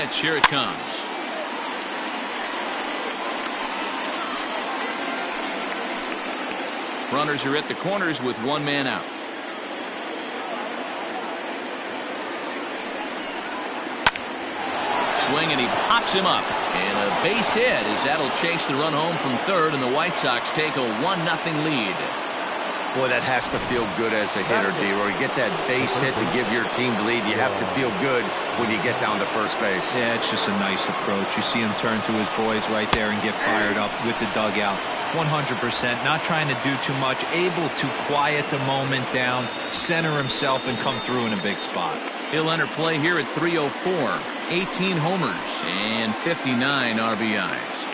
pitch. Here it comes. Runners are at the corners with one man out. Swing, and he pops him up. And a base hit as that'll chase the run home from third, and the White Sox take a 1-0 lead. Boy, that has to feel good as a hitter, D-Roy. You get that base hit to give your team the lead. You have to feel good when you get down to first base. Yeah, it's just a nice approach. You see him turn to his boys right there and get fired up with the dugout. 100%, not trying to do too much, able to quiet the moment down, center himself, and come through in a big spot. He'll enter play here at 304. 18 homers and 59 RBIs.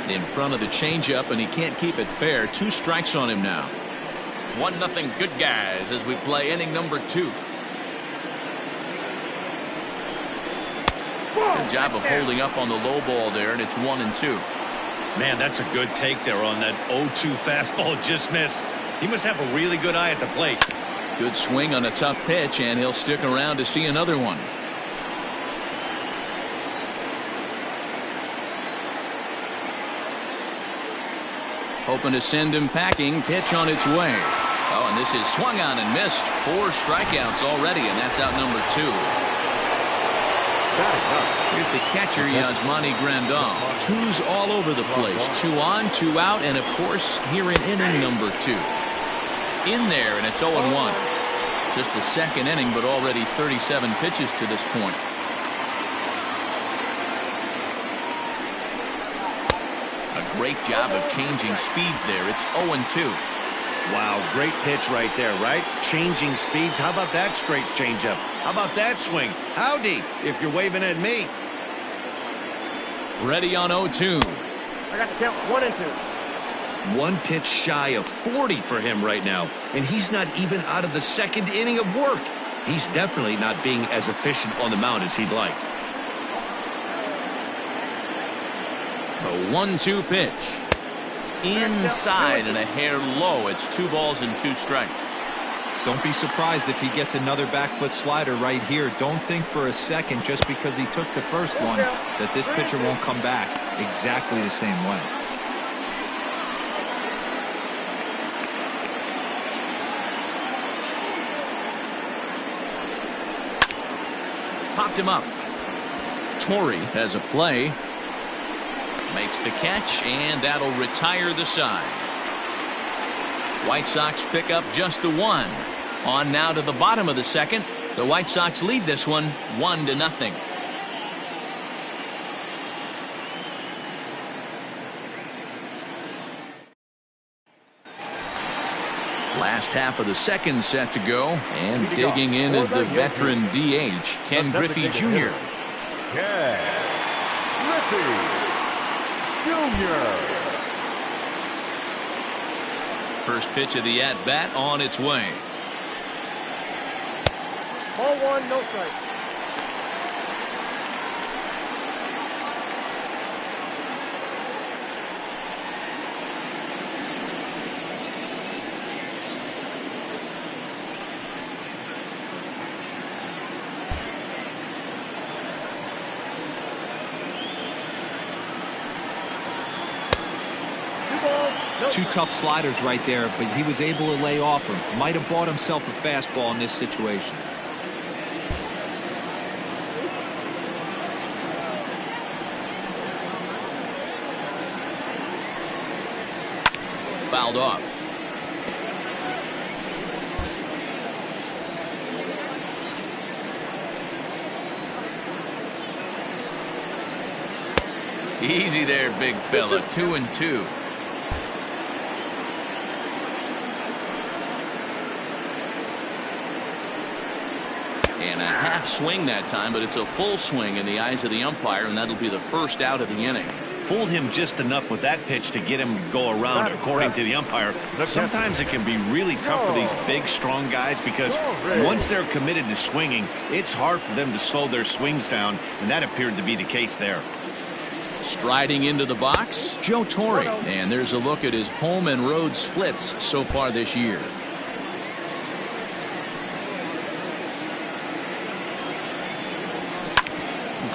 In front of the changeup, and he can't keep it fair. 2 strikes on him now. 1-0 good guys as we play inning number 2. Good job of holding up on the low ball there, and it's 1-2. Man, that's a good take there on that 0-2 fastball. Just missed. He must have a really good eye at the plate. Good swing on a tough pitch, and he'll stick around to see another one. Hoping to send him packing. Pitch on its way. Oh, and this is swung on and missed. 4 strikeouts already, and that's out number 2. Here's the catcher, Yasmani Grandal. 2s all over the place. 2 on, 2 out, and of course, here in inning number 2. In there, and it's 0-1. Just the second inning, but already 37 pitches to this point. A great job of changing speeds there. It's 0-2. Wow, great pitch right there, right? Changing speeds. How about that straight changeup? How about that swing? Howdy, if you're waving at me. Ready on 0-2. I got the count 1-2. 1 pitch shy of 40 for him right now, and he's not even out of the second inning of work. He's definitely not being as efficient on the mound as he'd like. A 1-2 pitch. Inside and a hair low. It's 2 balls and 2 strikes. Don't be surprised if he gets another back foot slider right here. Don't think for a second, just because he took the first one, that this pitcher won't come back exactly the same way. Popped him up. Torrey has a play. Makes the catch, and that'll retire the side. White Sox pick up just the 1. On now to the bottom of the second. The White Sox lead this one 1-0. Last half of the second set to go, and digging in is the veteran DH, Ken Griffey Jr. Ken Griffey Jr. First pitch of the at-bat on its way. Ball 1, no strike. Two tough sliders right there, but he was able to lay off him. Might have bought himself a fastball in this situation. Fouled off. Easy there, big fella. 2-2. And a half swing that time, but it's a full swing in the eyes of the umpire, and that'll be the first out of the inning. Fooled him just enough with that pitch to get him to go around, according to the umpire. Sometimes it can be really tough for these big, strong guys because once they're committed to swinging, it's hard for them to slow their swings down, and that appeared to be the case there. Striding into the box, Joe Torre, and there's a look at his home and road splits so far this year.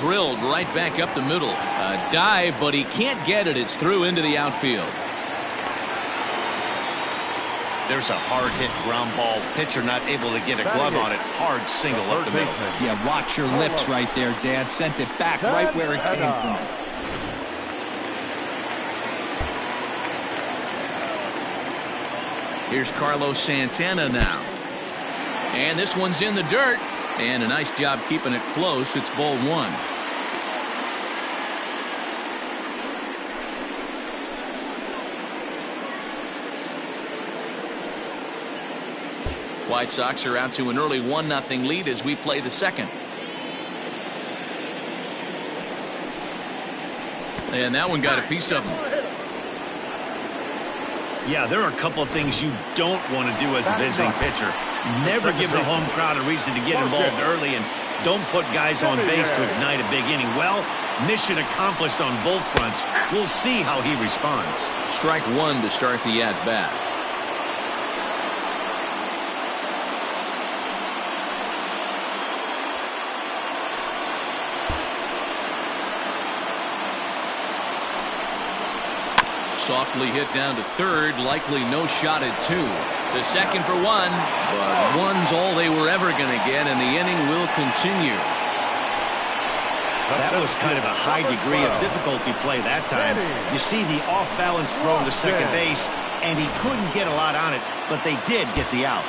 drilled right back up the middle. A dive, but he can't get it. It's through into the outfield. There's a hard hit ground ball. Pitcher not able to get a glove on it. Hard single up the middle. Yeah, watch your lips right there, Dan. Sent it back right where it came from. Here's Carlos Santana now. And this one's in the dirt. And a nice job keeping it close. It's ball one. White Sox are out to an early 1-0 lead as we play the second. And that one got a piece of them. Yeah, there are a couple of things you don't want to do as a visiting pitcher. Never give the home crowd a reason to get involved early, and don't put guys on base to ignite a big inning. Well, mission accomplished on both fronts. We'll see how he responds. Strike one to start the at-bat. Softly hit down to third, likely no shot at two. The second for one, but one's all they were ever going to get, and the inning will continue. That was kind of a high degree of difficulty play that time. You see the off-balance throw to second base, and he couldn't get a lot on it, but they did get the out.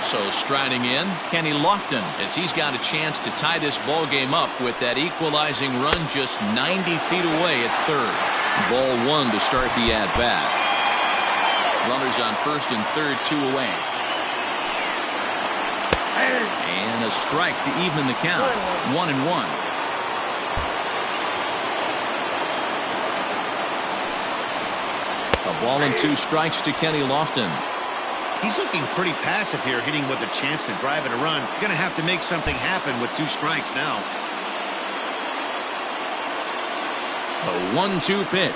So striding in, Kenny Lofton, as he's got a chance to tie this ball game up with that equalizing run just 90 feet away at third. Ball one to start the at-bat. Runners on first and third, 2 away. And a strike to even the count. 1-1. A ball and 2 strikes to Kenny Lofton. He's looking pretty passive here, hitting with a chance to drive it a run. Going to have to make something happen with 2 strikes now. A 1-2 pitch.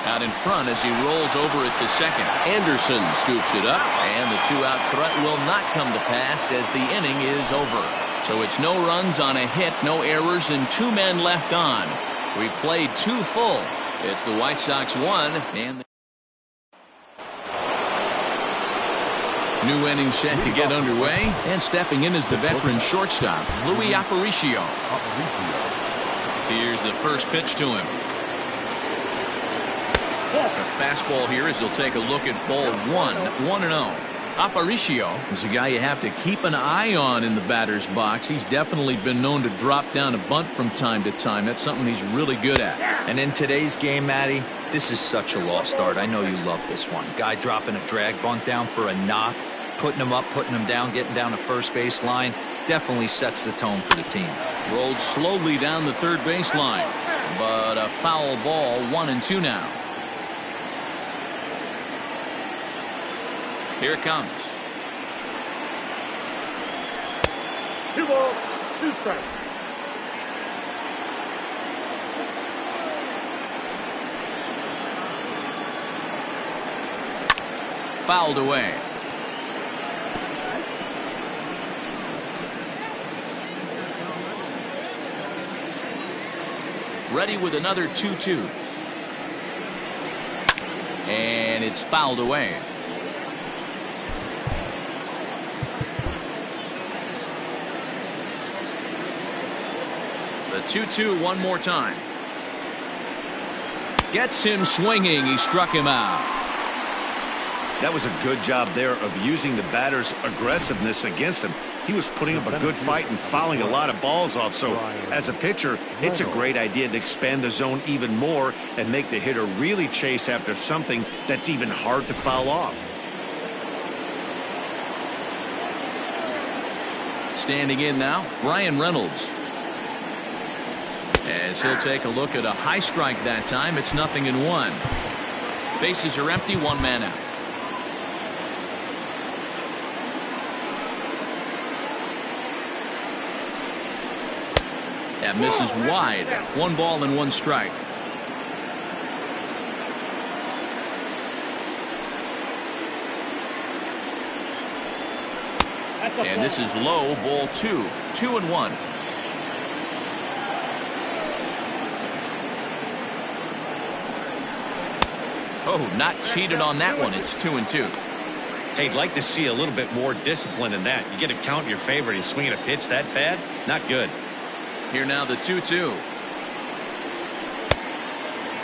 Out in front as he rolls over it to second. Anderson scoops it up, and the 2-out threat will not come to pass as the inning is over. So it's no runs on a hit, no errors, and 2 men left on. We played 2 full. It's the White Sox 1 and new inning set to get underway, and stepping in is the veteran shortstop, Luis Aparicio. Here's the first pitch to him. A fastball here as he'll take a look at ball 1-0. Aparicio is a guy you have to keep an eye on in the batter's box. He's definitely been known to drop down a bunt from time to time. That's something he's really good at. And in today's game, Matty, this is such a lost art. I know you love this one. Guy dropping a drag bunt down for a knock, putting him up, putting him down, getting down the first base line. Definitely sets the tone for the team. Rolled slowly down the third baseline, but a foul ball. 1-2 now. Here it comes. 2 balls, 2 strikes. Fouled away. Ready with another 2-2. And it's fouled away. The 2-2 one more time. Gets him swinging. He struck him out. That was a good job there of using the batter's aggressiveness against him. He was putting up a good fight and fouling a lot of balls off. So as a pitcher, it's a great idea to expand the zone even more and make the hitter really chase after something that's even hard to foul off. Standing in now, Brian Reynolds. As he'll take a look at a high strike that time. It's 0-1. Bases are empty, 1 man out. That misses wide. 1 ball and 1 strike. And this is low, ball 2. 2-1. Oh, not cheated on that one. It's 2-2. Hey, I'd like to see a little bit more discipline in that. You get a count in your favor and he's swinging a pitch that bad? Not good. Here now the 2-2.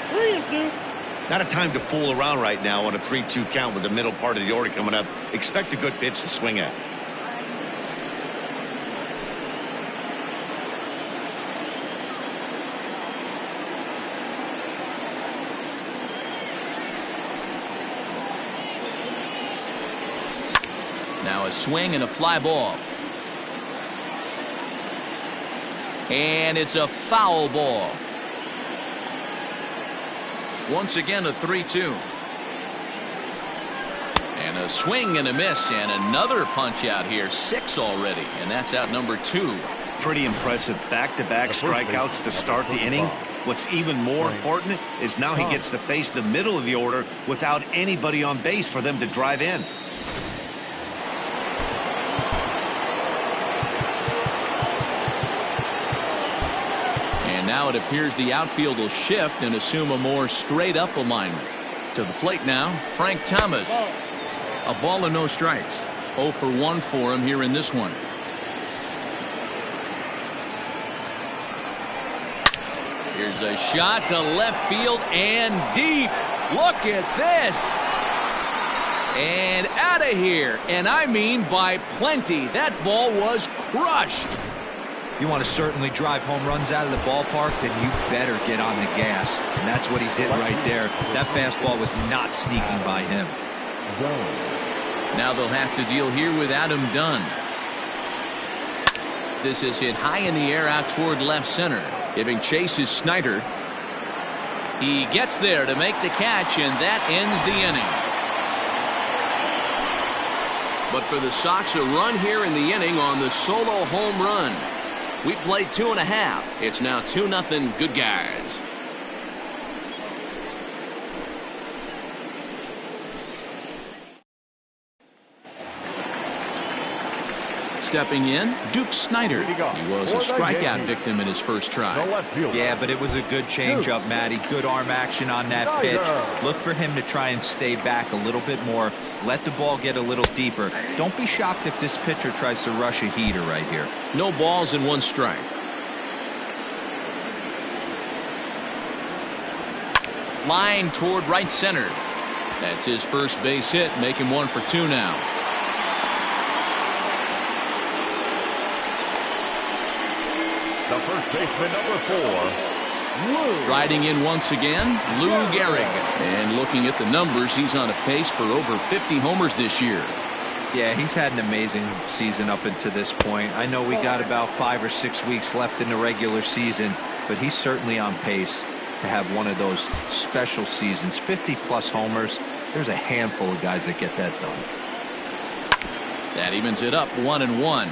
3-2. Not a time to fool around right now on a 3-2 count with the middle part of the order coming up. Expect a good pitch to swing at. Now a swing and a fly ball. And it's a foul ball. Once again a 3-2. And a swing and a miss and another punch out here. 6 already, and that's out number 2. Pretty impressive back-to-back strikeouts to start the inning. What's even more important is now he gets to face the middle of the order without anybody on base for them to drive in. Now it appears the outfield will shift and assume a more straight-up alignment. To the plate now, Frank Thomas. A ball and no strikes. 0 for 1 for him here in this one. Here's a shot to left field and deep. Look at this. And out of here. And I mean by plenty. That ball was crushed. You want to certainly drive home runs out of the ballpark, then you better get on the gas. And that's what he did right there. That fastball was not sneaking by him. Now they'll have to deal here with Adam Dunn. This is hit high in the air out toward left center. Giving chase is Snyder. He gets there to make the catch, and that ends the inning. But for the Sox, a run here in the inning on the solo home run. We played 2.5. It's now 2-0 good guys. Stepping in, Duke Snyder. He was a strikeout victim in his first try. Yeah, but it was a good changeup, Matty. Good arm action on that pitch. Look for him to try and stay back a little bit more. Let the ball get a little deeper. Don't be shocked if this pitcher tries to rush a heater right here. No balls and 1 strike. Line toward right center. That's his first base hit, making 1 for 2 now. The first baseman, number 4, Lou. Striding in once again, Lou Gehrig. And looking at the numbers, he's on a pace for over 50 homers this year. Yeah, he's had an amazing season up until this point. I know we got about 5 or 6 weeks left in the regular season, but he's certainly on pace to have one of those special seasons. 50-plus homers. There's a handful of guys that get that done. That evens it up 1-1.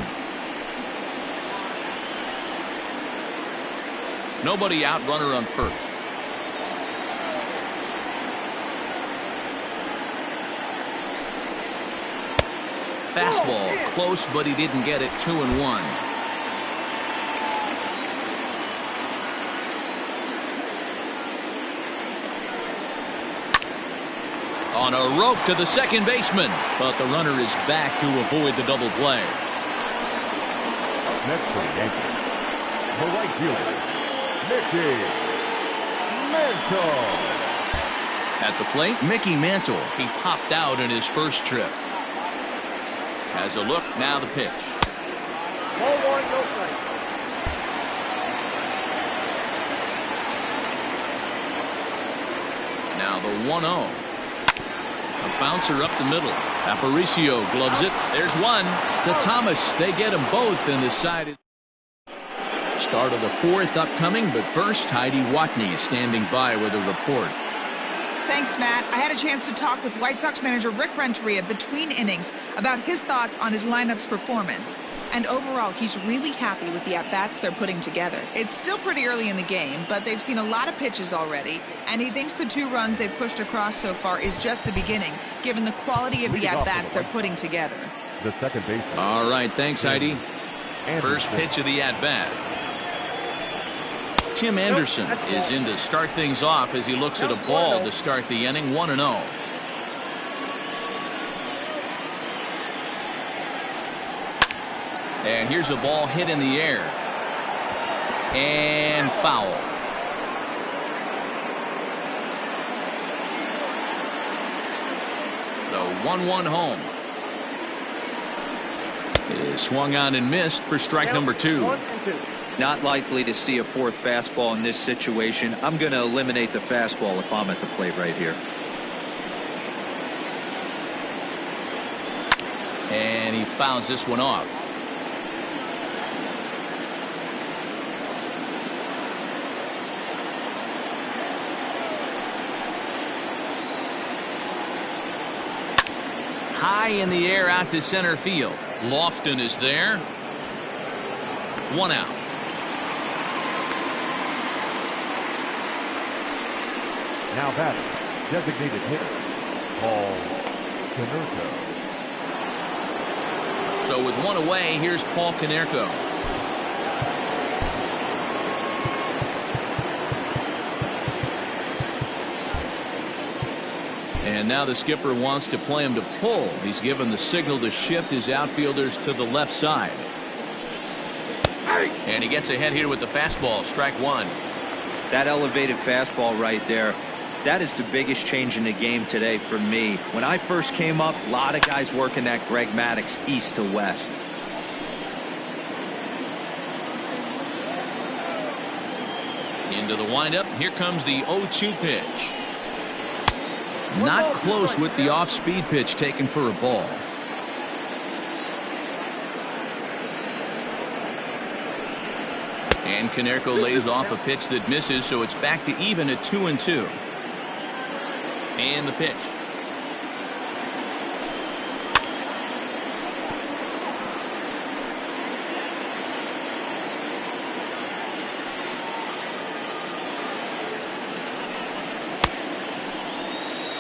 Nobody out, runner on first. Fastball close, but he didn't get it. 2-1. On a rope to the second baseman, but the runner is back to avoid the double play. Next for the Yankees, the right fielder, Mickey Mantle. At the plate, Mickey Mantle. He popped out in his first trip. Has a look, now the pitch. 4-1, no strike. Now the 1-0. A bouncer up the middle. Aparicio gloves it. There's one to Thomas. They get them both, and the side is. Start of the 4th upcoming, but first, Heidi Watney standing by with a report. Thanks, Matt. I had a chance to talk with White Sox manager Rick Renteria between innings about his thoughts on his lineup's performance. And overall, he's really happy with the at-bats they're putting together. It's still pretty early in the game, but they've seen a lot of pitches already, and he thinks the 2 runs they've pushed across so far is just the beginning, given the quality of the at-bats they're putting together. The second baseman. All right, thanks, Heidi. First pitch of the at-bat. Tim Anderson is in to start things off as he looks at a ball to start the inning. 1-0. And here's a ball hit in the air. And foul. The 1-1 home is swung on and missed for strike number 2. Not likely to see a fourth fastball in this situation. I'm going to eliminate the fastball if I'm at the plate right here. And he fouls this one off. High in the air out to center field. Lofton is there. 1 out. Now batting, designated hitter, Paul Konerko. So with 1 away, here's Paul Konerko. And now the skipper wants to play him to pull. He's given the signal to shift his outfielders to the left side. And he gets ahead here with the fastball. Strike 1. That elevated fastball right there, that is the biggest change in the game today for me. When I first came up, a lot of guys working that Greg Maddux east to west. Into the windup. Here comes the 0-2 pitch. Not close with the off-speed pitch taken for a ball. And Konerko lays off a pitch that misses, so it's back to even at 2-2. And the pitch.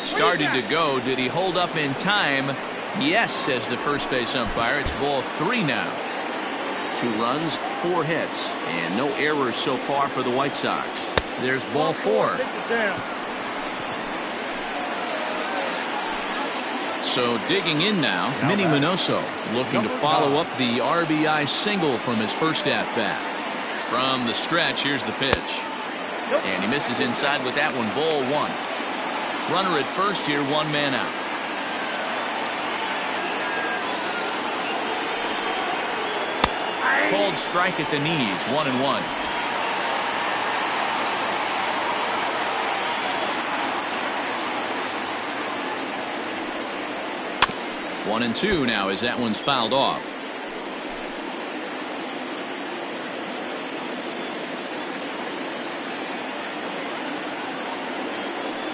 Started to go. Did he hold up in time? Yes, says the first base umpire. It's ball 3 now. 2 runs, 4 hits, and no errors so far for the White Sox. There's ball 4. So digging in now, Minnie Minoso looking to follow up the RBI single from his first at-bat. From the stretch, here's the pitch. And he misses inside with that one. Ball 1. Runner at first here, 1 man out. Called strike at the knees, 1-1. One and 2 now as that one's fouled off.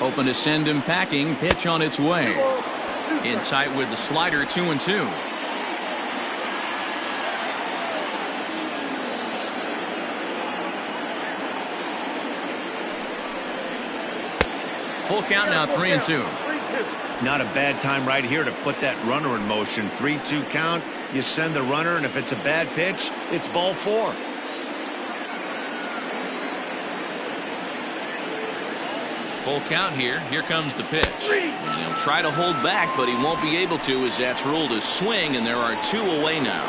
Open to send him packing. Pitch on its way. In tight with the slider. 2-2. Full count now. 3-2. Not a bad time right here to put that runner in motion. 3-2 count. You send the runner, and if it's a bad pitch, it's ball 4. Full count here. Here comes the pitch. And he'll try to hold back, but he won't be able to as that's ruled a swing, and there are 2 away now.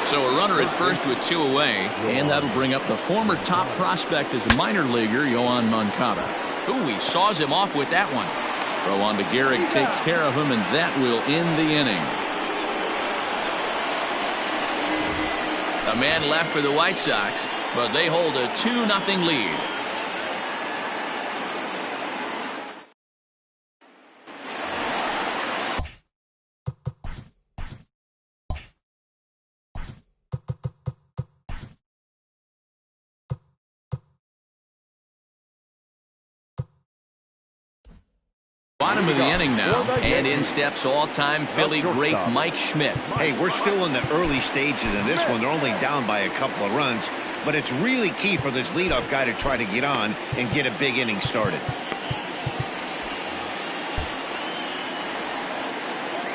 So a runner at first with 2 away, and that'll bring up the former top prospect as a minor leaguer, Yoan Moncada. Ooh, he saws him off with that one. Throw on to Gehrig, takes care of him, and that will end the inning. A man left for the White Sox, but they hold a 2-0 lead. Bottom of the inning now, and in steps all-time Philly great Mike Schmidt. Hey, we're still in the early stages of this one. They're only down by a couple of runs, but it's really key for this leadoff guy to try to get on and get a big inning started.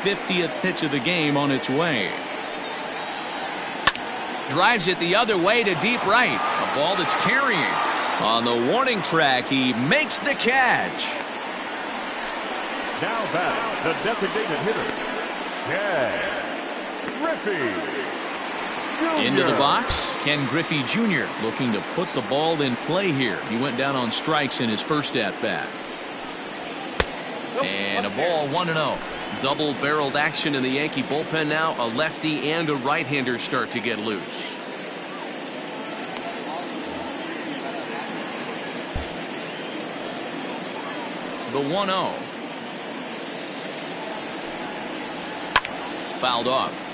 50th pitch of the game on its way. Drives it the other way to deep right. A ball that's carrying. On the warning track, he makes the catch. Now batting, the designated hitter, Ken Griffey Jr. Into the box, Ken Griffey Jr. looking to put the ball in play here. He went down on strikes in his first at-bat. And a ball 1-0. Double-barreled action in the Yankee bullpen now. A lefty and a right-hander start to get loose. The 1-0. Fouled off.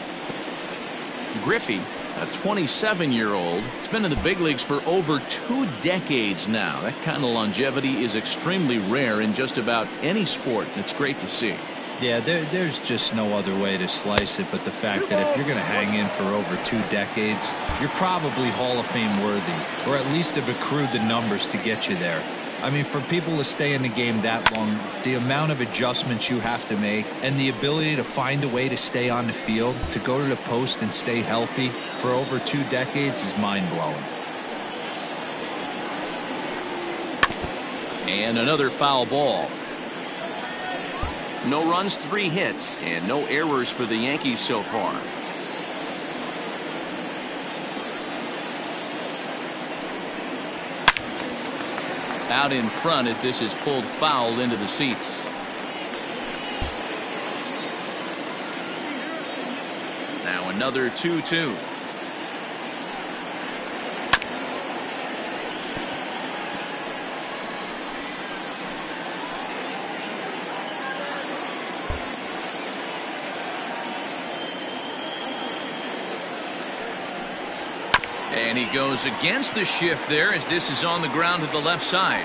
Griffey, a 27-year-old, has been in the big leagues for over 2 decades now. That kind of longevity is extremely rare in just about any sport. It's great to see. Yeah, there's just no other way to slice it but the fact that if you're going to hang in for over 2 decades, you're probably Hall of Fame worthy, or at least have accrued the numbers to get you there. I mean, for people to stay in the game that long, the amount of adjustments you have to make and the ability to find a way to stay on the field, to go to the post and stay healthy for over 2 decades is mind-blowing. And another foul ball. No runs, 3 hits, and no errors for the Yankees so far. Out in front as this is pulled foul into the seats. Now another 2-2. And he goes against the shift there as this is on the ground to the left side.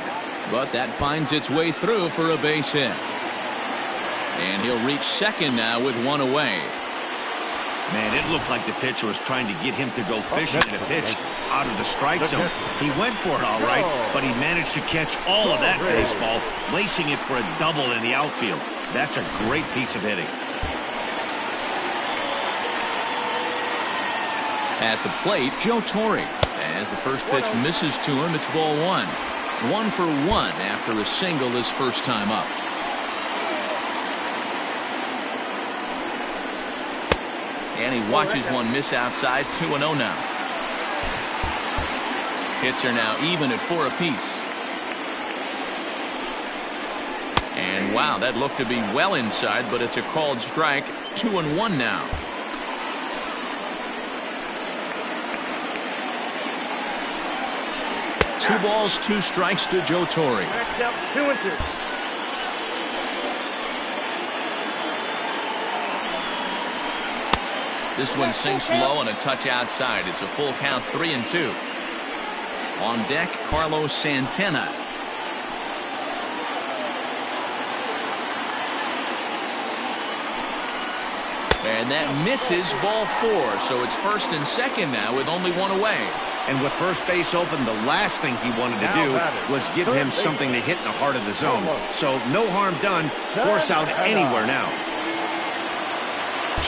But that finds its way through for a base hit. And he'll reach second now with 1 away. Man, it looked like the pitcher was trying to get him to go fishing in a pitch out of the strike zone. He went for it all right, but he managed to catch all of that baseball, lacing it for a double in the outfield. That's a great piece of hitting. At the plate, Joe Torre. As the first pitch misses to him, it's ball 1. 1 for 1 after a single his first time up. And he watches one miss outside. 2-0 now. Hits are now even at 4 apiece. And wow, that looked to be well inside, but it's a called strike. 2-1 now. 2 balls, 2 strikes to Joe Torre. 2-2. This one sinks low and a touch outside. It's a full count, 3-2. On deck, Carlos Santana. And that misses, ball 4. So it's first and second now with only 1 away. And with first base open, the last thing he wanted to do was give him something to hit in the heart of the zone. So no harm done. Force out anywhere now.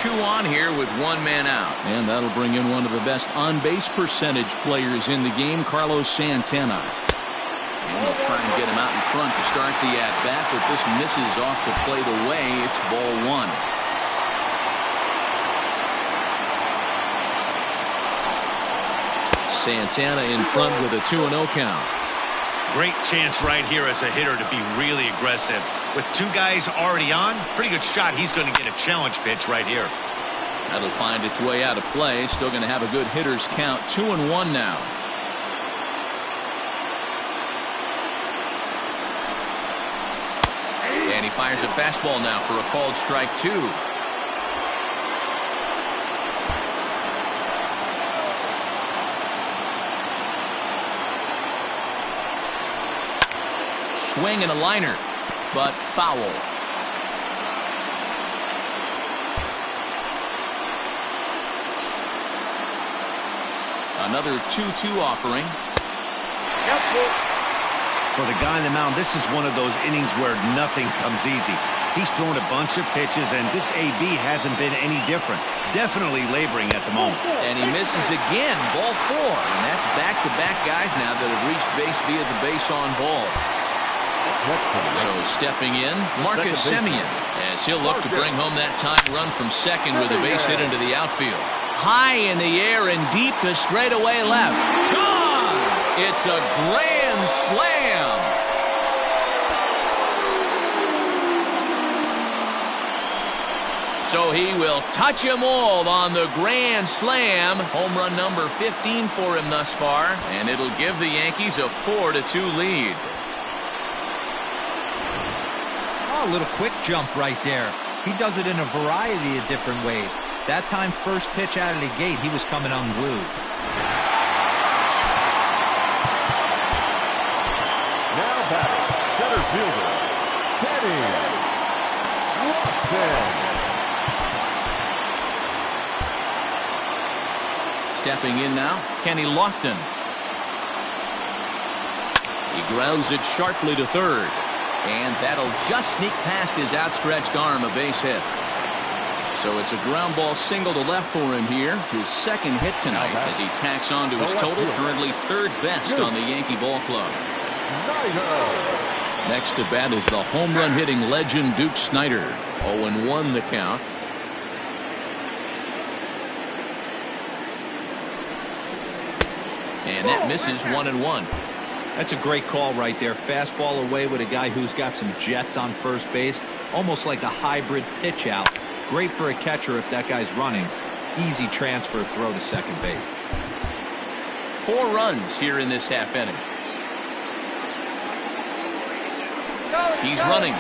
2 on here with 1 man out. And that'll bring in one of the best on-base percentage players in the game, Carlos Santana. And they'll try and get him out in front to start the at-bat, but this misses off the plate away. It's ball 1. Santana in front with a 2-0 count. Great chance right here as a hitter to be really aggressive. With 2 guys already on, pretty good shot. He's going to get a challenge pitch right here. That'll find its way out of play. Still going to have a good hitter's count. 2-1 now. And he fires a fastball now for a called strike 2. Swing and a liner, but foul. Another 2-2 offering. For the guy on the mound, this is one of those innings where nothing comes easy. He's thrown a bunch of pitches, and this AB hasn't been any different. Definitely laboring at the moment. And he misses again, ball 4. And that's back-to-back guys now that have reached base via the base on ball. So stepping in, Marcus Semien, as he'll look to bring home that tying run from second with a base hit into the outfield. High in the air and deep to straightaway left. Gone! It's a grand slam. So he will touch them all on the grand slam. Home run number 15 for him thus far, and it'll give the Yankees a 4-2 lead. Oh, a little quick jump right there. He does it in a variety of different ways. That time, first pitch out of the gate, he was coming unglued. Now batting, center fielder, Kenny Lofton. Stepping in now, Kenny Lofton. He grounds it sharply to third. And that'll just sneak past his outstretched arm, a base hit. So it's a ground ball single to left for him here. His second hit tonight as he tacks on to his total, currently third best on the Yankee ball club. Next to bat is the home run hitting legend Duke Snider. 0-1 the count. And that misses 1-1. That's a great call right there. Fastball away with a guy who's got some jets on first base. Almost like a hybrid pitch out. Great for a catcher if that guy's running. Easy transfer throw to second base. 4 runs here in this half inning. He's running.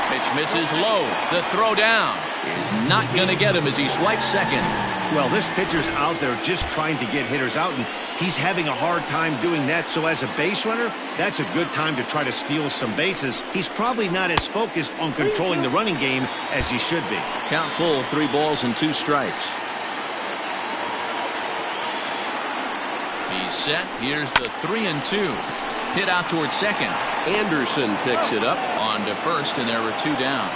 Pitch misses low. The throw down is not going to get him as he swipes second. Well, this pitcher's out there just trying to get hitters out, and he's having a hard time doing that. So as a base runner, that's a good time to try to steal some bases. He's probably not as focused on controlling the running game as he should be. Count full, 3 balls and 2 strikes. He's set. Here's the 3-2. Hit out towards second. Anderson picks it up on to first, and there are 2 down.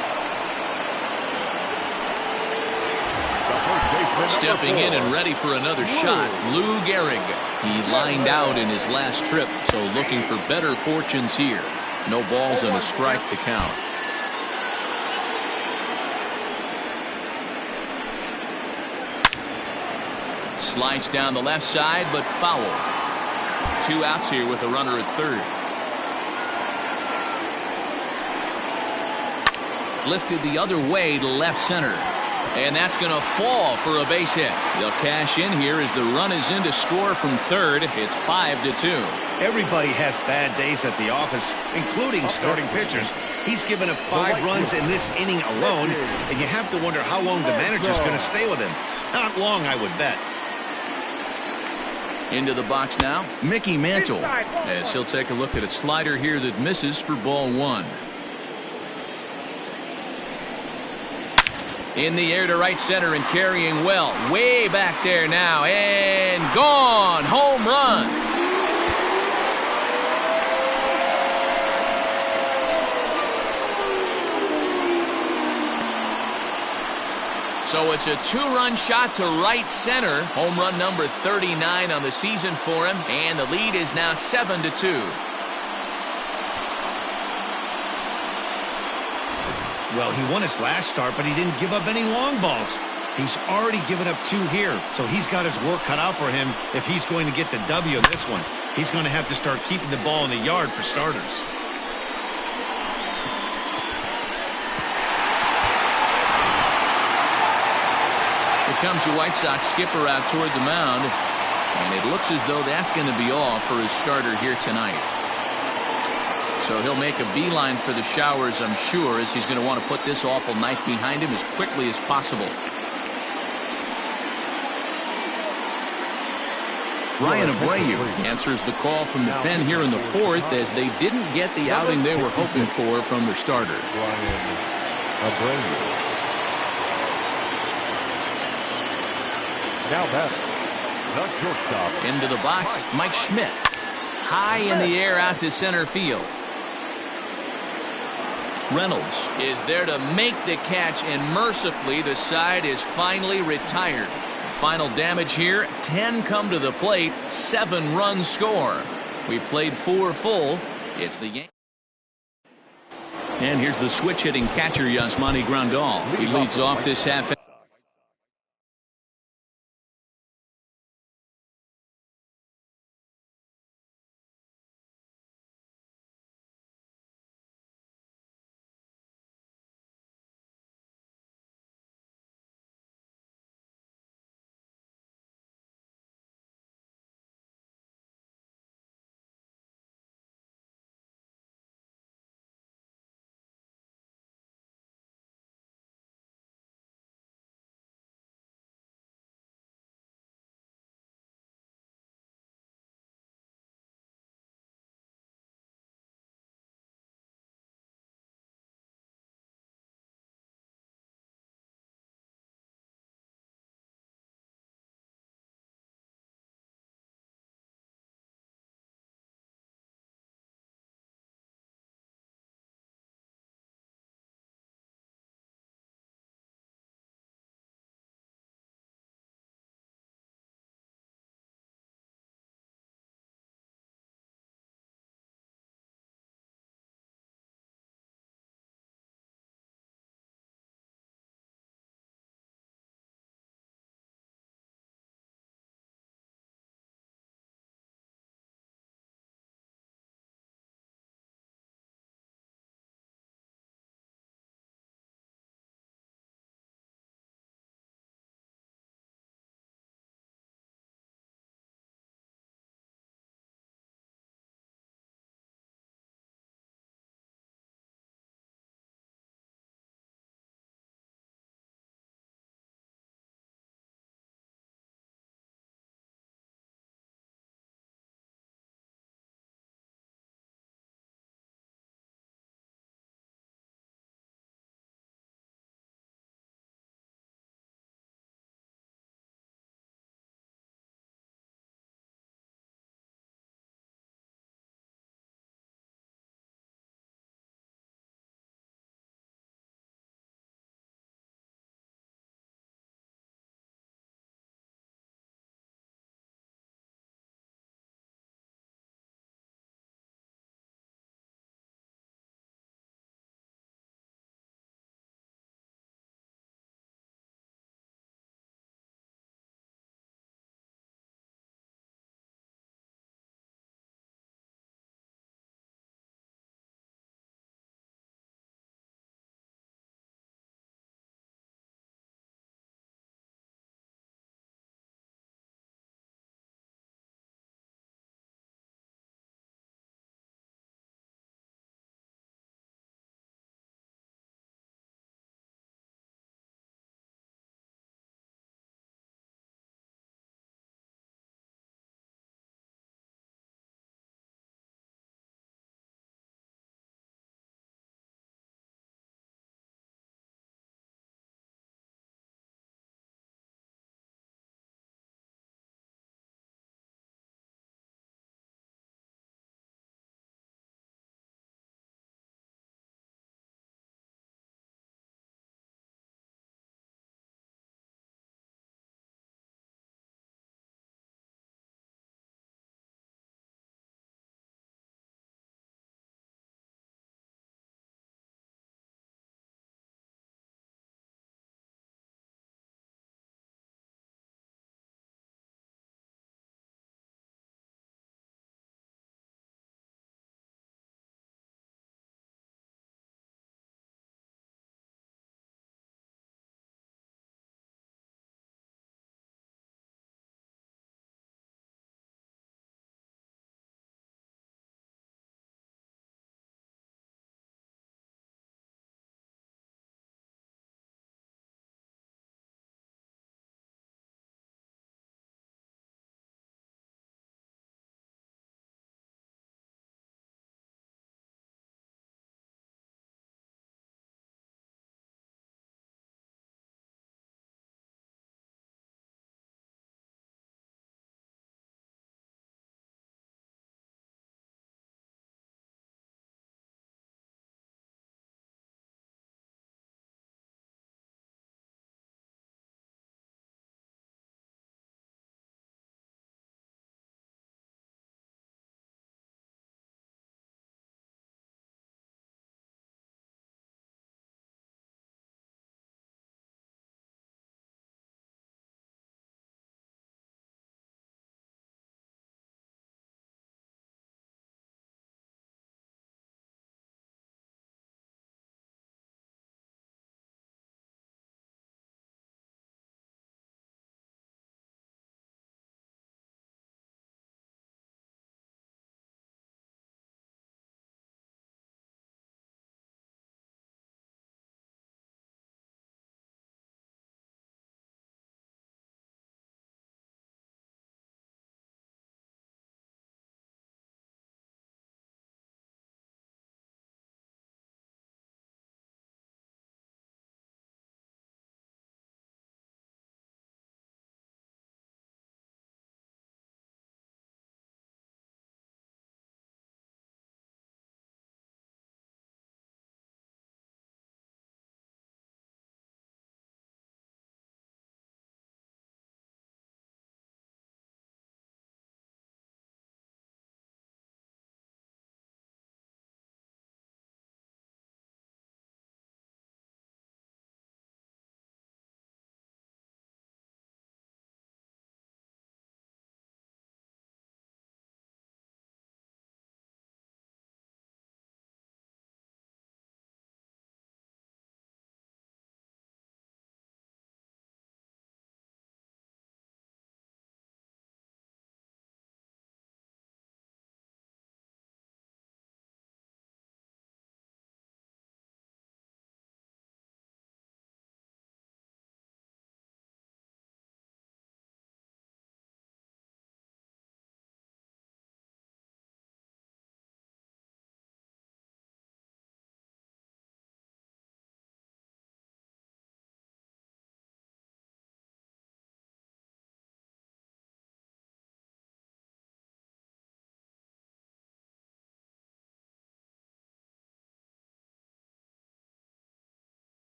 Stepping in and ready for another shot, Lou Gehrig. He lined out in his last trip, so looking for better fortunes here. No balls and a strike to count. Slice down the left side, but foul. 2 outs here with a runner at third. Lifted the other way to left center. And that's going to fall for a base hit. They'll cash in here as the run is in to score from third. It's 5-2. Everybody has bad days at the office, including starting pitchers. He's given up 5 runs in this inning alone, and you have to wonder how long the manager's going to stay with him. Not long, I would bet. Into the box now, Mickey Mantle, as he'll take a look at a slider here that misses for ball 1. In the air to right center and carrying well. Way back there now. And gone. Home run. So it's a 2-run shot to right center. Home run number 39 on the season for him. And the lead is now 7-2. Well, he won his last start, but he didn't give up any long balls. He's already given up 2 here, so he's got his work cut out for him if he's going to get the W in this one. He's going to have to start keeping the ball in the yard for starters. Here comes the White Sox skipper out toward the mound, and it looks as though that's going to be all for his starter here tonight. So he'll make a beeline for the showers, I'm sure, as he's going to want to put this awful night behind him as quickly as possible. Ryan Abreu answers the call from the pen here in the 4th as they didn't get the outing they were hoping for from their starter. Ryan Abreu. Now batting, the shortstop. Into the box, Mike Schmidt. High in the air out to center field. Reynolds is there to make the catch, and mercifully the side is finally retired. Final damage here, 10 come to the plate, 7 runs score. We played 4 full. It's the Yankees. And here's the switch hitting catcher, Yasmani Grandal. He leads off this half.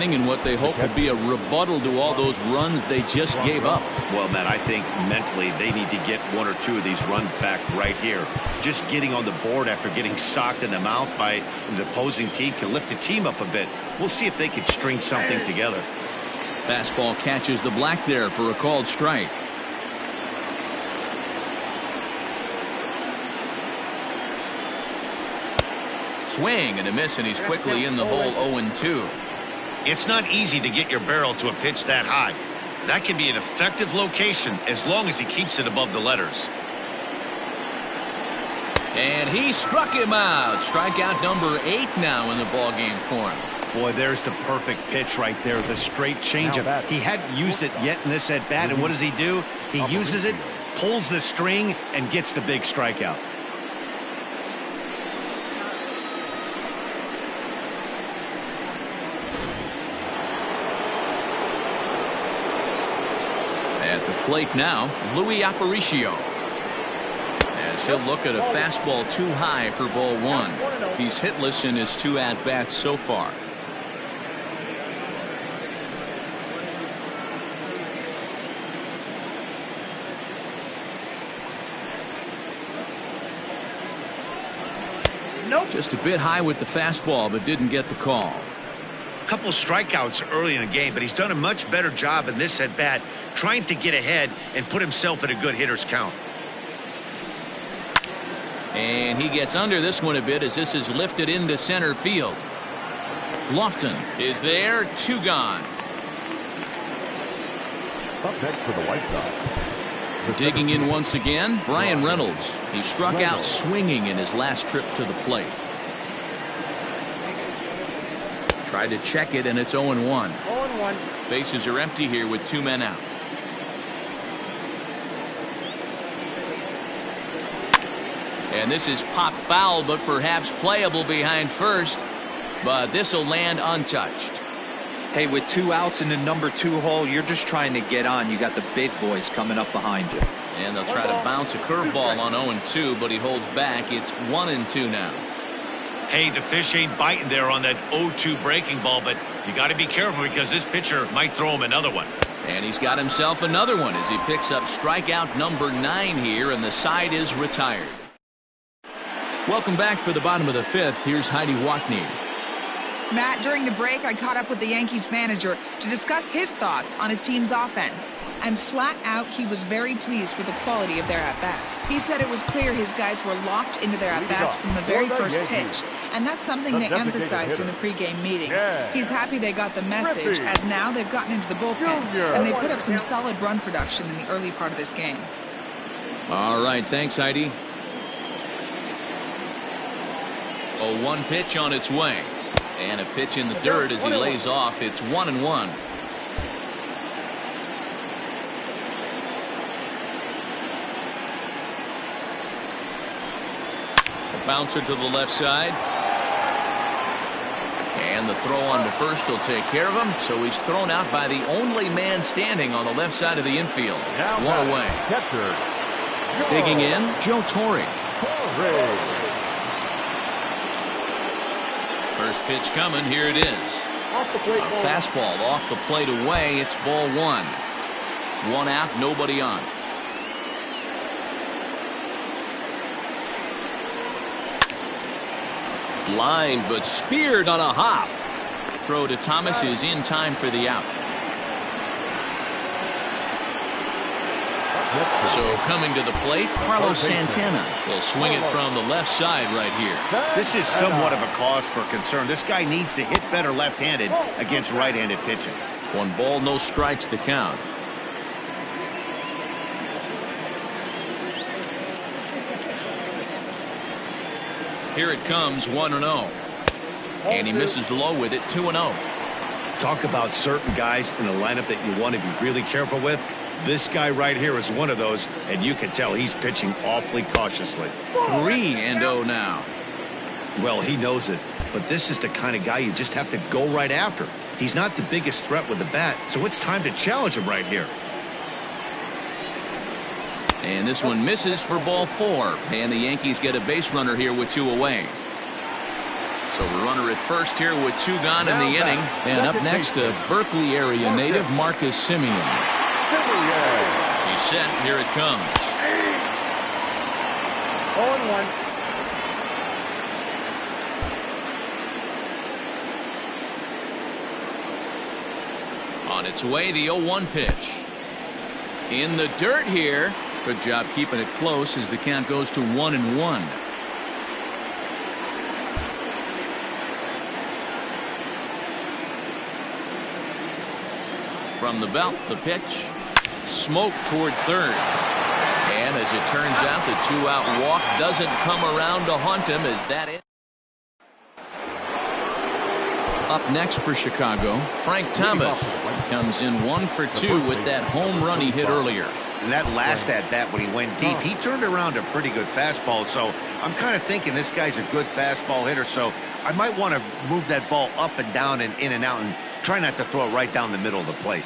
in what they hope will be a rebuttal to all those runs they just gave up. Well, Matt, I think mentally they need to get one or two of these runs back right here. Just getting on the board after getting socked in the mouth by the opposing team can lift the team up a bit. We'll see if they can string something together. Fastball catches the black there for a called strike. Swing and a miss, and he's quickly in the hole. 0-2. It's not easy to get your barrel to a pitch that high. That can be an effective location as long as he keeps it above the letters. And he struck him out. Strikeout number 8 now in the ballgame for him. Boy, there's the perfect pitch right there, the straight changeup. He hadn't used it yet in this at-bat, and what does he do? He uses it, pulls the string, and gets the big strikeout. At the plate now, Louis Aparicio. As he'll look at a fastball too high for ball 1. He's hitless in his 2 at-bats so far. Just a bit high with the fastball, but didn't get the call. Couple strikeouts early in the game, but he's done a much better job in this at-bat trying to get ahead and put himself in a good hitter's count. And he gets under this one a bit as this is lifted into center field. Lofton is there, 2 gone. Up next for the White Sox. Digging in once again, Brian Reynolds. He struck out swinging in his last trip to the plate. Tried to check it, and it's 0-1. 0-1. Bases are empty here with 2 men out. And this is pop foul, but perhaps playable behind first. But this will land untouched. Hey, with 2 outs in the number 2 hole, you're just trying to get on. You got the big boys coming up behind you. And they'll try to bounce a curveball on 0-2, but he holds back. It's 1-2 now. Hey, the fish ain't biting there on that 0-2 breaking ball, but you got to be careful because this pitcher might throw him another one. And he's got himself another one as he picks up strikeout number 9 here, and the side is retired. Welcome back for the bottom of the 5th. Here's Heidi Watney. Matt, during the break, I caught up with the Yankees manager to discuss his thoughts on his team's offense. And flat out, he was very pleased with the quality of their at-bats. He said it was clear his guys were locked into their at-bats from the very first pitch. And that's something they emphasized in the pregame meetings. He's happy they got the message, as now they've gotten into the bullpen. And they put up some solid run production in the early part of this game. All right, thanks, Heidi. 0-1 pitch on its way. And a pitch in the dirt as he lays off. It's 1-1. A bouncer to the left side. And the throw on to first will take care of him. So he's thrown out by the only man standing on the left side of the infield. 1 away. Digging in, Joe Torre. First pitch coming. Here it is. A fastball off the plate away. It's ball 1. 1 out, nobody on. Line, but speared on a hop. Throw to Thomas is in time for the out. So coming to the plate, Carlos Santana will swing it from the left side right here. This is somewhat of a cause for concern. This guy needs to hit better left-handed against right-handed pitching. 1 ball, no strikes the count. Here it comes, 1-0. And he misses low with it, 2-0. Talk about certain guys in the lineup that you want to be really careful with. This guy right here is one of those, and you can tell he's pitching awfully cautiously. 3-0 now. Well, he knows it, but this is the kind of guy you just have to go right after. He's not the biggest threat with the bat, so it's time to challenge him right here. And this one misses for ball 4, and the Yankees get a base runner here with 2 away. So the runner at first here with 2 gone in the inning. And up next, a Berkeley area native, Marcus Simeon. He's set. Here it comes. 0-1. On its way, the 0-1 pitch. In the dirt here. Good job keeping it close as the count goes to 1-1. From the belt, the pitch. Smoke toward third. And as it turns out, the 2-out walk doesn't come around to haunt him as that is. Up next for Chicago, Frank Thomas comes in 1 for 2 with that home run he hit earlier. And that last at bat when he went deep, he turned around a pretty good fastball. So I'm kind of thinking this guy's a good fastball hitter. So I might want to move that ball up and down and in and out and try not to throw it right down the middle of the plate.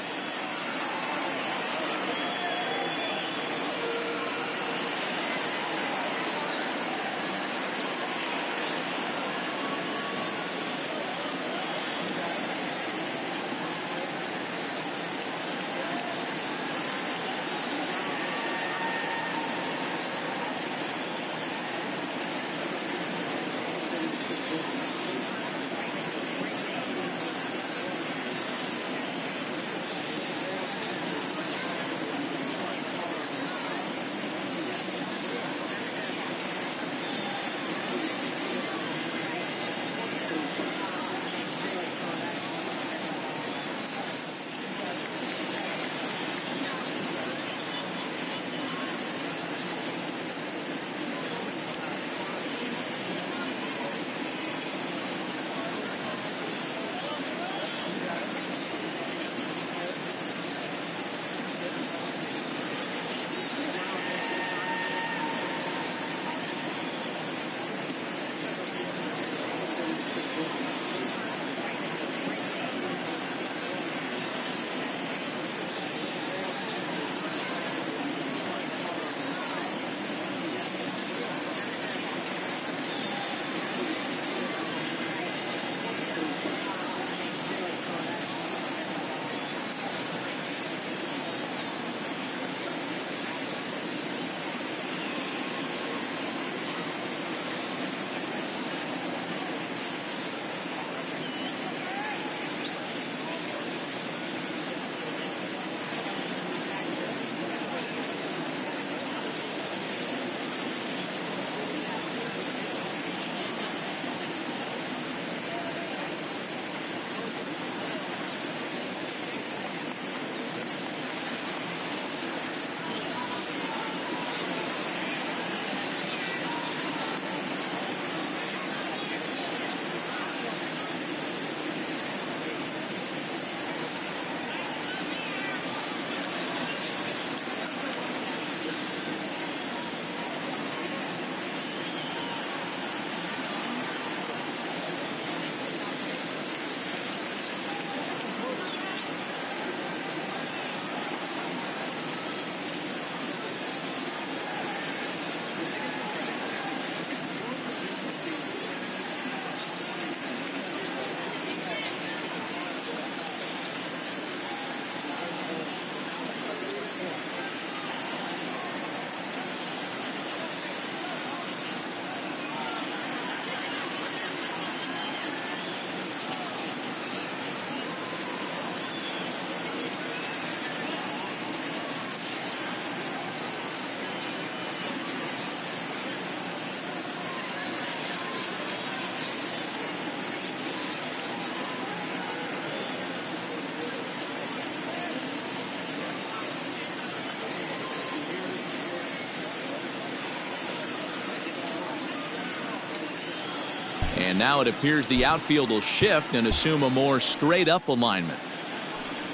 And now it appears the outfield will shift and assume a more straight up alignment.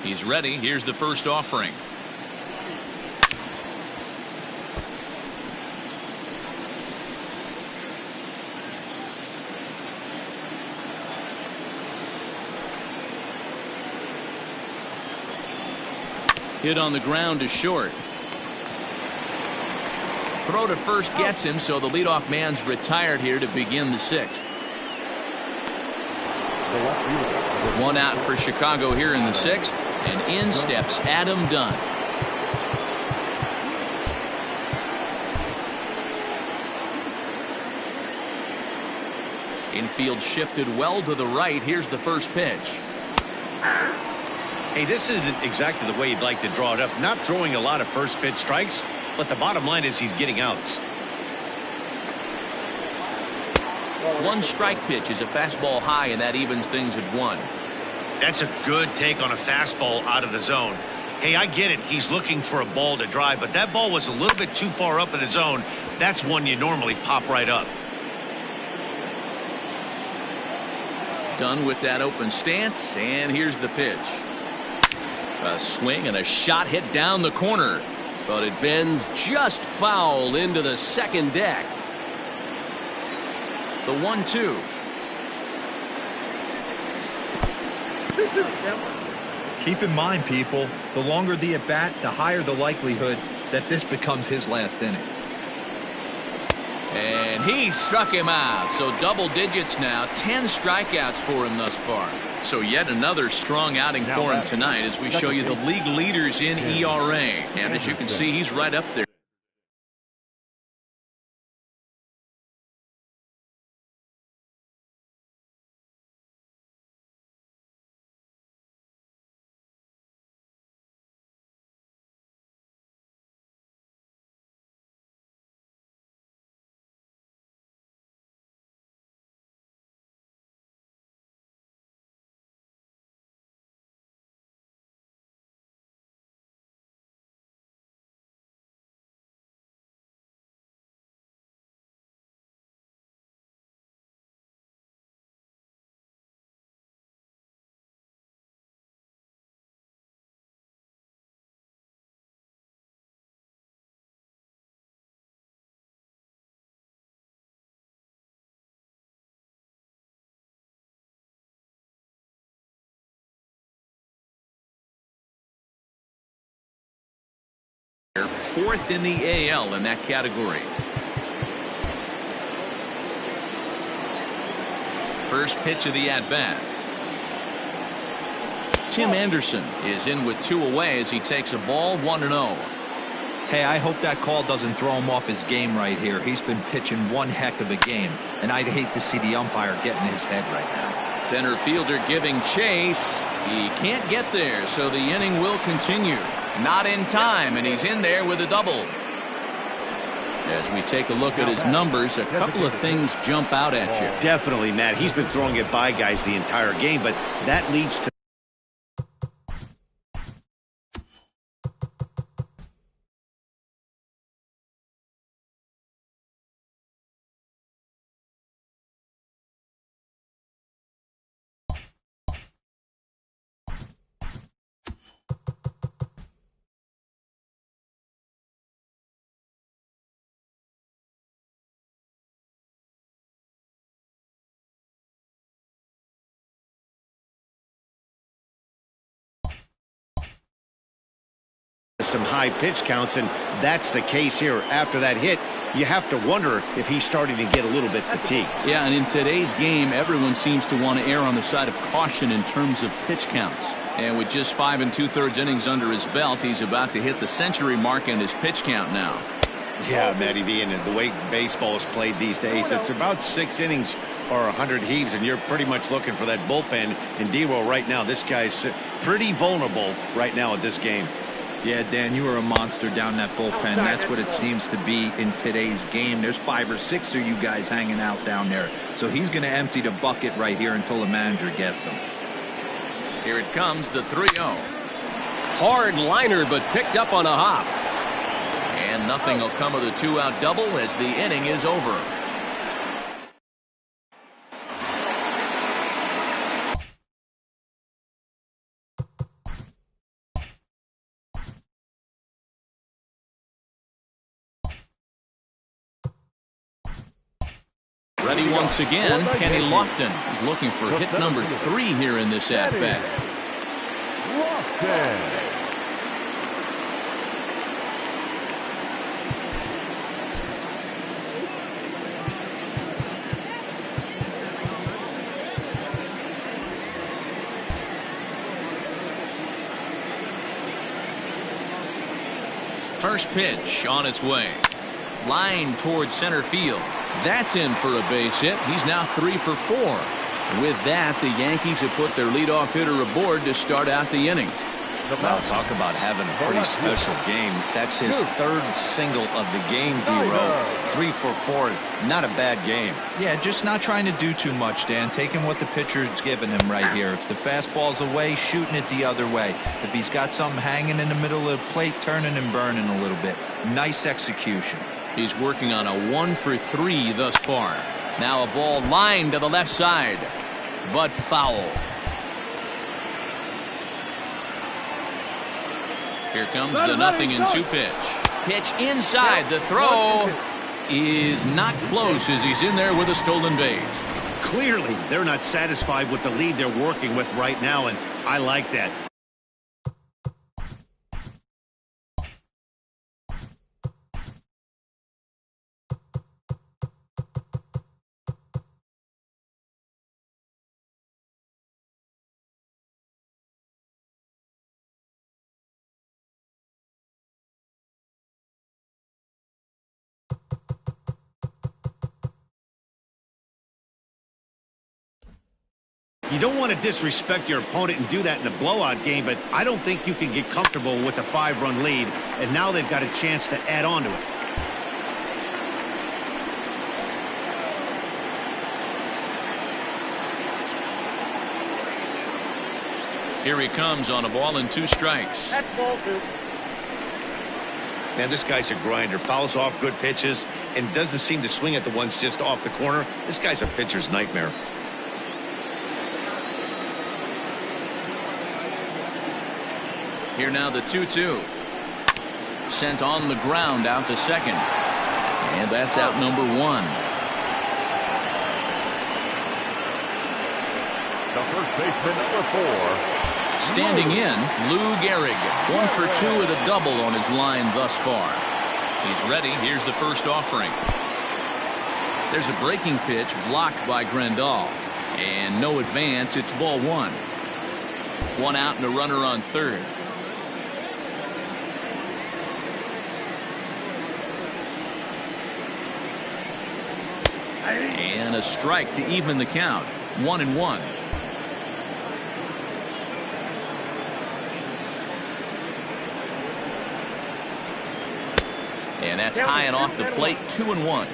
He's ready. Here's the first offering. Hit on the ground to short. Throw to first gets him, so the leadoff man's retired here to begin the 6th. The left fielder. One out for Chicago here in the 6th, and in steps Adam Dunn. Infield shifted well to the right. Here's the first pitch. Hey, this isn't exactly the way you'd like to draw it up. Not throwing a lot of first pitch strikes, but the bottom line is he's getting outs. One strike pitch is a fastball high, and that evens things at 1. That's a good take on a fastball out of the zone. Hey, I get it. He's looking for a ball to drive, but that ball was a little bit too far up in the zone. That's one you normally pop right up. Done with that open stance, and here's the pitch. A swing and a shot hit down the corner, but it bends just foul into the second deck. The 1-2. Keep in mind, people, the longer the at-bat, the higher the likelihood that this becomes his last inning. And he struck him out. So double digits now. 10 strikeouts for him thus far. So yet another strong outing for him tonight as we show you the league leaders in ERA. And as you can see, he's right up there. Fourth in the AL in that category. First pitch of the at-bat. Tim Anderson is in with 2 away as he takes a ball 1-0. Hey, I hope that call doesn't throw him off his game right here. He's been pitching one heck of a game, and I'd hate to see the umpire get in his head right now. Center fielder giving chase. He can't get there, so the inning will continue. Not in time, and he's in there with a double. As we take a look at his numbers, a couple of things jump out at you. Definitely, Matt. He's been throwing it by guys the entire game, but that leads to some high pitch counts, and that's the case here. After that hit, you have to wonder if he's starting to get a little bit fatigued. Yeah, and in today's game, everyone seems to want to err on the side of caution in terms of pitch counts. And with just 5 2/3 innings under his belt, he's about to hit the century mark in his pitch count now. Yeah, Matty V, and the way baseball is played these days, it's about 6 innings or 100 heaves, and you're pretty much looking for that bullpen. And D-Roll right now, this guy's pretty vulnerable right now at this game. Yeah, Dan, you are a monster down that bullpen. That's what it seems to be in today's game. There's 5 or 6 of you guys hanging out down there. So he's going to empty the bucket right here until the manager gets him. Here it comes, the 3-0. Hard liner, but picked up on a hop. And nothing will come of the 2-out double as the inning is over. Ready once again, Kenny Lofton is looking for hit number 3 here in this at-bat. Lofton. First pitch on its way. Line towards center field. That's in for a base hit. He's now 3 for 4. With that, the Yankees have put their leadoff hitter aboard to start out the inning. Well, talk about having a pretty special game. That's his third single of the game, D-Row. 3 for 4. Not a bad game. Yeah, just not trying to do too much, Dan. Taking what the pitcher's giving him right here. If the fastball's away, shooting it the other way. If he's got something hanging in the middle of the plate, turning and burning a little bit. Nice execution. He's working on a 1 for 3 thus far. Now a ball lined to the left side, but foul. Here comes the 0-2 pitch. Pitch inside. The throw is not close as he's in there with a stolen base. Clearly, they're not satisfied with the lead they're working with right now, and I like that. You don't want to disrespect your opponent and do that in a blowout game, but I don't think you can get comfortable with a 5-run lead, and now they've got a chance to add on to it. Here he comes on a ball and 2 strikes. That's ball 2. Man, this guy's a grinder. Fouls off good pitches and doesn't seem to swing at the ones just off the corner. This guy's a pitcher's nightmare. Here now the 2-2. Sent on the ground out to second. And that's out number 1. The first baseman, number 4. Standing in, Lou Gehrig. 1 for 2 with a double on his line thus far. He's ready. Here's the first offering. There's a breaking pitch blocked by Grandal. And no advance. It's ball 1. 1 out and a runner on third. And a strike to even the count. 1-1. And that's high and off the plate. 2-1.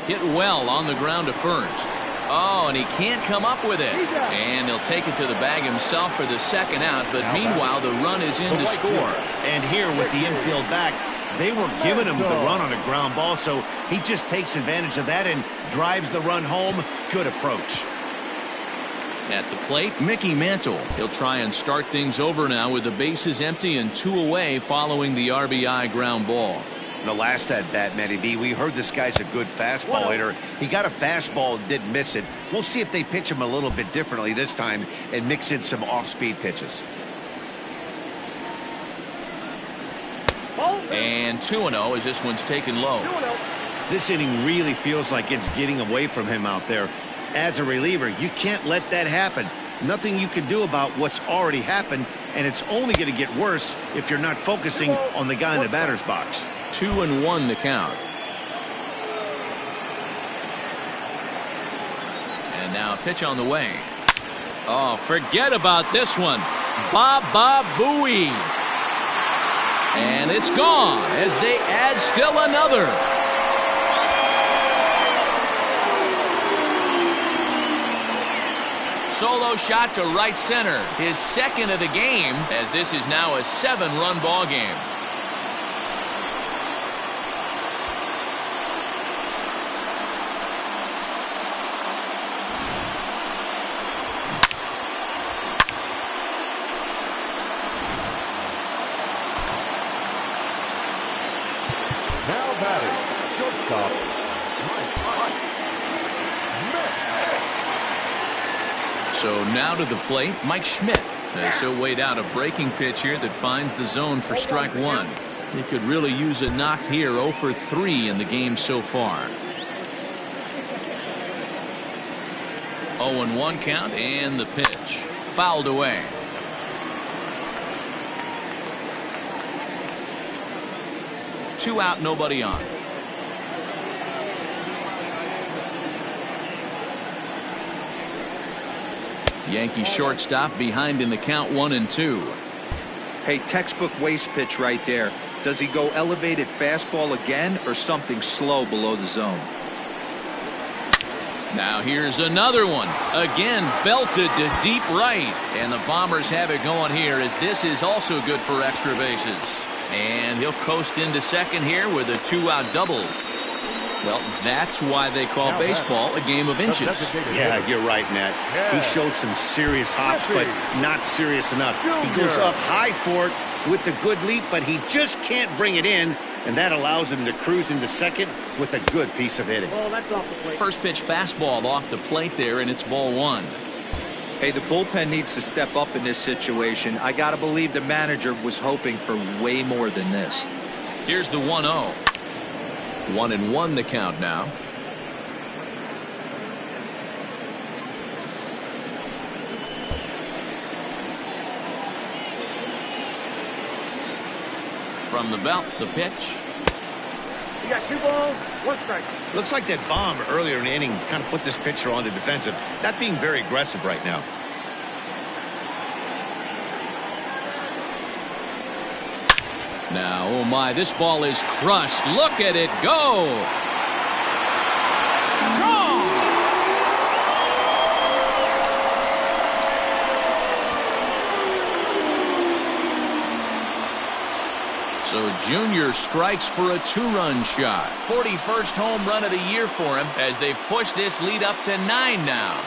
Hit well on the ground to first. Oh, and he can't come up with it. And he'll take it to the bag himself for the second out. But meanwhile, the run is in to score. And here with the infield back, they were giving him the run on a ground ball, so he just takes advantage of that and drives the run home. Good approach. At the plate, Mickey Mantle. He'll try and start things over now with the bases empty and 2 away following the RBI ground ball. The last at bat, Matty V, we heard this guy's a good fastball hitter. He got a fastball and didn't miss it. We'll see if they pitch him a little bit differently this time and mix in some off-speed pitches. And 2-0 as this one's taken low. This inning really feels like it's getting away from him out there. As a reliever, you can't let that happen. Nothing you can do about what's already happened, and it's only going to get worse if you're not focusing on the guy in the batter's box. 2-1 the count. And now a pitch on the way. Oh, forget about this one. Baba Booey. And it's gone as they add still another. Solo shot to right center. His second of the game, as this is now a 7-run ball game. Now batting, shortstop, So now to the plate, Mike Schmidt. As he'll wait out a breaking pitch here that finds the zone for strike 1. He could really use a knock here. 0 for 3 in the game so far. 0-1 count, and the pitch fouled away. Two out, nobody on. Yankee shortstop behind in the count, 1-2. Hey, textbook waste pitch right there. Does he go elevated fastball again or something slow below the zone? Now here's another one. Again, belted to deep right. And the Bombers have it going here, as this is also good for extra bases. And he'll coast into second here with a 2-out double. Well, that's why they call baseball a game of inches. Yeah, you're right, Matt. He showed some serious hops, but not serious enough. He goes up high for it with the good leap, but he just can't bring it in, and that allows him to cruise into second with a good piece of hitting. First pitch fastball off the plate there, and it's ball one. Hey, the bullpen needs to step up in this situation. I got to believe the manager was hoping for way more than this. Here's the 1-0. 1-1 the count now. From the belt, the pitch. You got 2 balls, 1 strike. Looks like that bomb earlier in the inning kind of put this pitcher on the defensive. Not being very aggressive right now. Now, oh my, this ball is crushed. Look at it go. Gone. So Junior strikes for a 2-run shot. 41st home run of the year for him, as they've pushed this lead up to 9 now.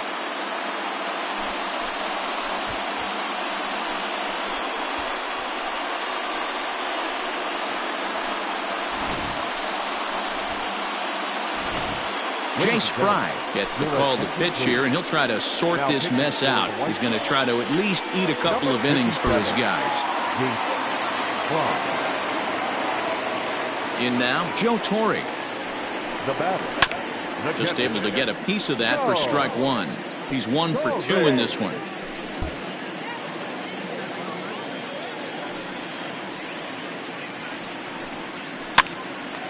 Jay Spry gets the call to pitch here, and he'll try to sort this mess out. He's going to try to at least eat a couple of innings for his guys. In now, Joe Torre. Just able to get a piece of that for strike one. He's 1 for 2 in this one.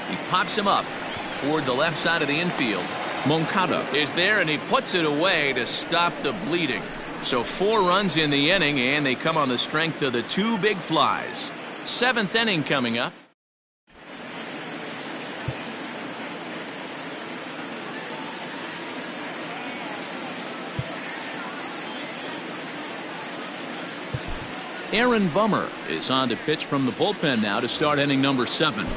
He pops him up toward the left side of the infield. Moncada is there, and he puts it away to stop the bleeding. So 4 runs in the inning, and they come on the strength of the 2 big flies. 7th inning coming up. Aaron Bummer is on to pitch from the bullpen now to start inning number 7.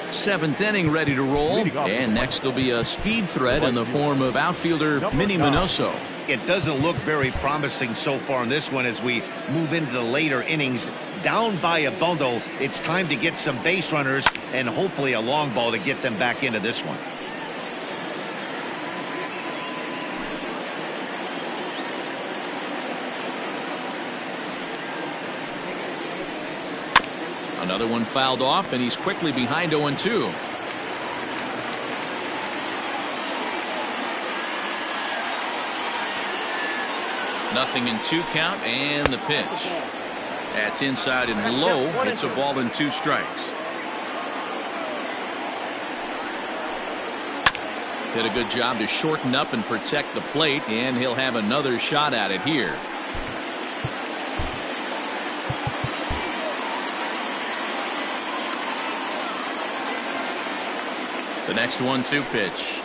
7th inning ready to roll, and next will be a speed threat in the form of outfielder Minnie Minoso. It doesn't look very promising so far in this one as we move into the later innings. Down by a bundle, it's time to get some base runners and hopefully a long ball to get them back into this one. Another one fouled off, and he's quickly behind 0-2. Nothing in 2 count, and the pitch. That's inside and low. It's a ball and 2 strikes. Did a good job to shorten up and protect the plate, and he'll have another shot at it here. The next 1-2 pitch.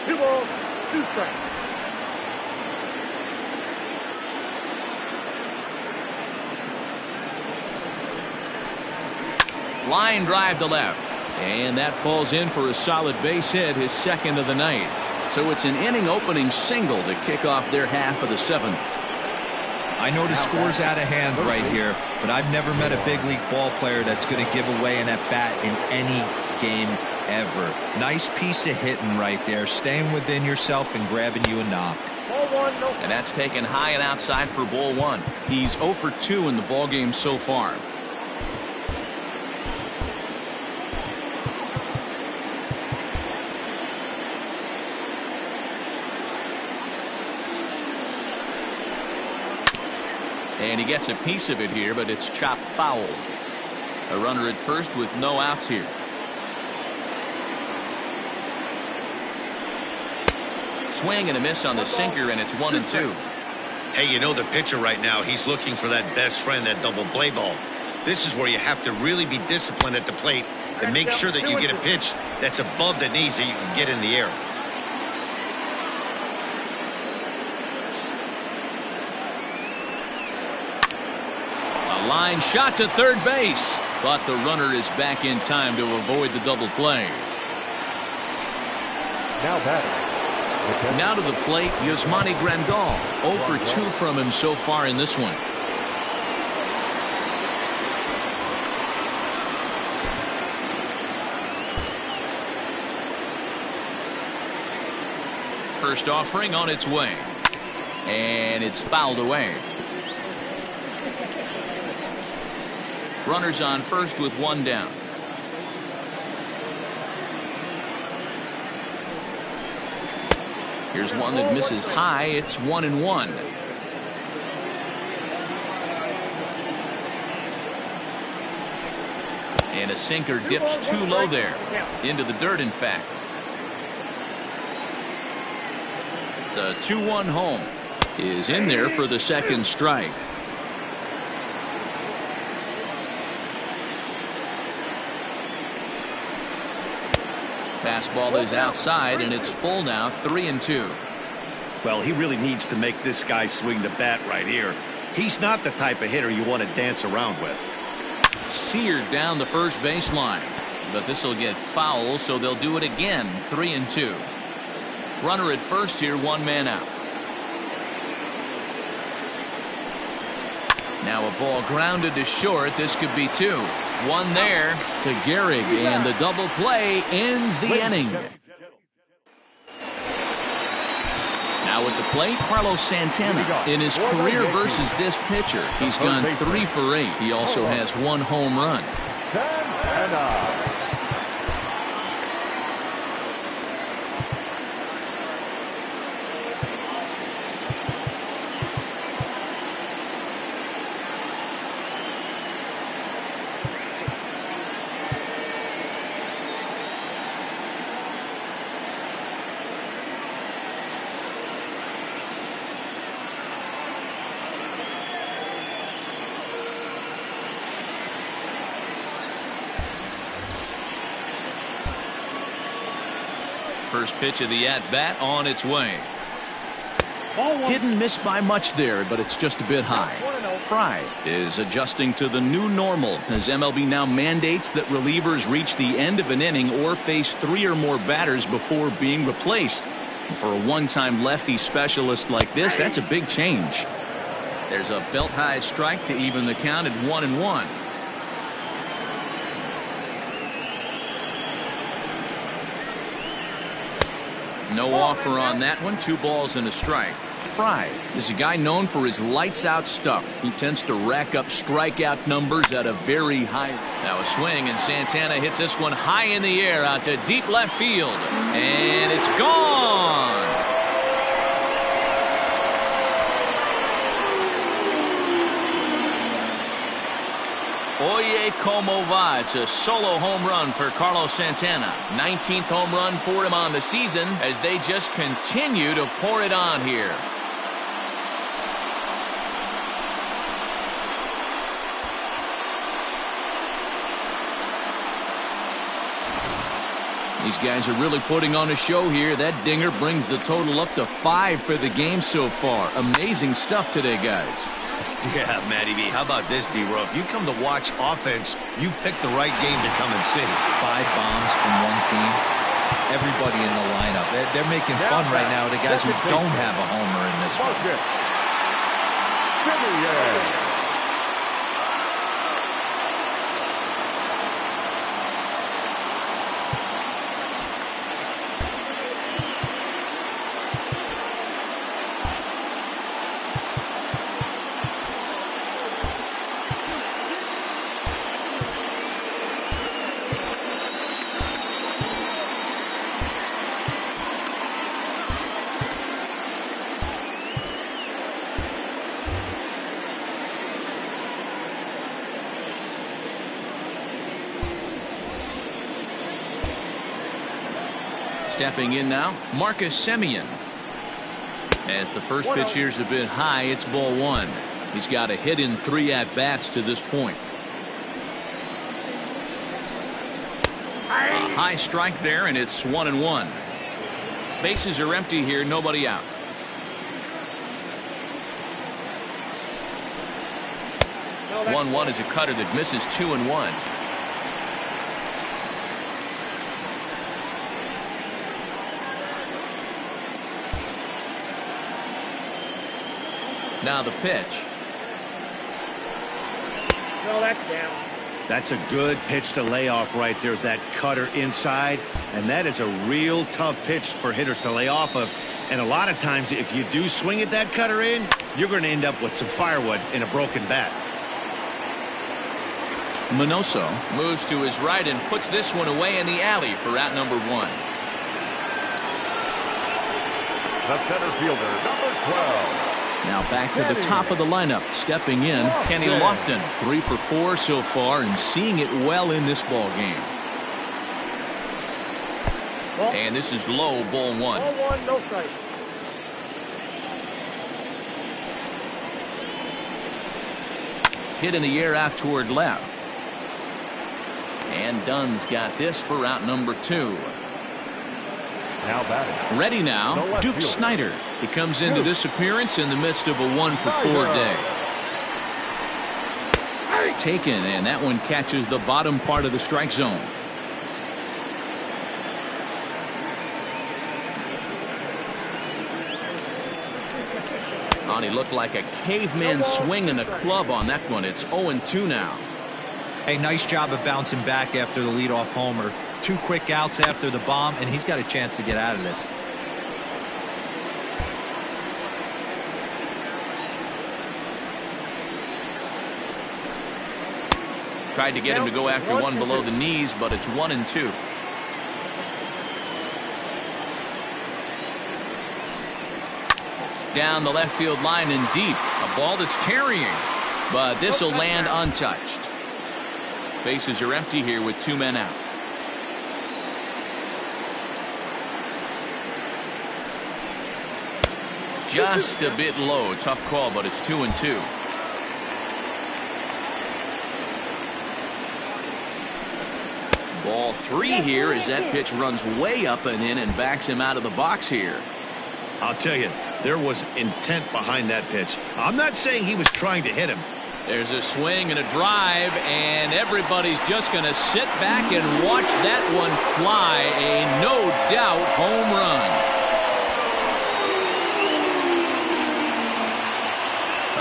2 balls, 2 strikes. Line drive to left, and that falls in for a solid base hit, his 2nd of the night. So it's an inning opening single to kick off their half of the 7th. I know the score's out of hand right here, but I've never met a big league ball player that's going to give away an at-bat in any game ever. Nice piece of hitting right there, staying within yourself and grabbing you a knock. And that's taken high and outside for ball 1. He's 0 for 2 in the ball game so far. And he gets a piece of it here, but it's chopped foul. A runner at first with no outs here. Swing and a miss on the sinker, and it's 1-2. Hey, you know the pitcher right now, he's looking for that best friend, that double play ball. This is where you have to really be disciplined at the plate and make sure that you get a pitch that's above the knees that you can get in the air. A line shot to third base, but the runner is back in time to avoid the double play. Now batting. Now to the plate, Yasmani Grandal. 0 for 2 from him so far in this one. First offering on its way. And it's fouled away. Runners on first with one down. Here's one that misses high. It's 1-1. And a sinker dips too low there. Into the dirt, in fact. The 2-1 home is in there for the second strike. Fastball is outside, and it's full now, 3-2. Well, he really needs to make this guy swing the bat right here. He's not the type of hitter you want to dance around with. Seared down the first baseline, but this will get foul, so they'll do it again, 3-2. Runner at first here, one man out. Now a ball grounded to short. This could be two. One there to Gehrig, and the double play ends the inning. Now at the plate, Carlos Santana. In his career versus this pitcher, he's gone 3 for 8. He also has 1 home run. First pitch of the at-bat on its way. Didn't miss by much there, but it's just a bit high. Fry is adjusting to the new normal as MLB now mandates that relievers reach the end of an inning or face 3 or more batters before being replaced. And for a one-time lefty specialist like this, that's a big change. There's a belt-high strike to even the count at 1-1. No offer on that one. 2 balls and a strike. Fry is a guy known for his lights-out stuff. He tends to rack up strikeout numbers at a very high. Now a swing, and Santana hits this one high in the air out to deep left field. And it's gone. Oye como va. It's a solo home run for Carlos Santana. 19th home run for him on the season as they just continue to pour it on here. These guys are really putting on a show here. That dinger brings the total up to 5 for the game so far. Amazing stuff today, guys. Yeah, Matty B. How about this, D-Row? If you come to watch offense, you've picked the right game to come and see. 5 bombs from one team. Everybody in the lineup. They're making fun right now of the guys who don't have a homer in this one. Stepping in now, Marcus Semien. As the first pitch here's a bit high, it's ball one. He's got a hit in 3 at-bats to this point. A high strike there, and it's 1-1. Bases are empty here, nobody out. No, 1-1 is a cutter that misses 2-1. Now the pitch. No, that's down. That's a good pitch to lay off right there. That cutter inside. And that is a real tough pitch for hitters to lay off of. And a lot of times, if you do swing at that cutter in, you're going to end up with some firewood in a broken bat. Minoso moves to his right and puts this one away in the alley for out number 1. The center fielder, number 12. Now back to the top of the lineup. Stepping in, Kenny Lofton. 3 for 4 so far and seeing it well in this ball game. And this is low, ball 1. Ball 1, no strike. Hit in the air out toward left. And Dunn's got this for out number 2. Now batting. Ready now, Duke fielder. Snyder. He comes into this appearance in the midst of a 1 for 4 day. Taken, and that one catches the bottom part of the strike zone. He looked like a caveman swinging a club on that one. It's 0-2 now. Hey, nice job of bouncing back after the leadoff homer. 2 quick outs after the bomb, and he's got a chance to get out of this. Tried to get him to go after one below the knees, but it's 1-2. Down the left field line and deep. A ball that's carrying, but this will land untouched. Bases are empty here with 2 men out. Just a bit low. Tough call, but it's 2-2. Ball 3 here as that pitch runs way up and in and backs him out of the box here. I'll tell you, there was intent behind that pitch. I'm not saying he was trying to hit him. There's a swing and a drive, and everybody's just going to sit back and watch that one fly. A no-doubt home run.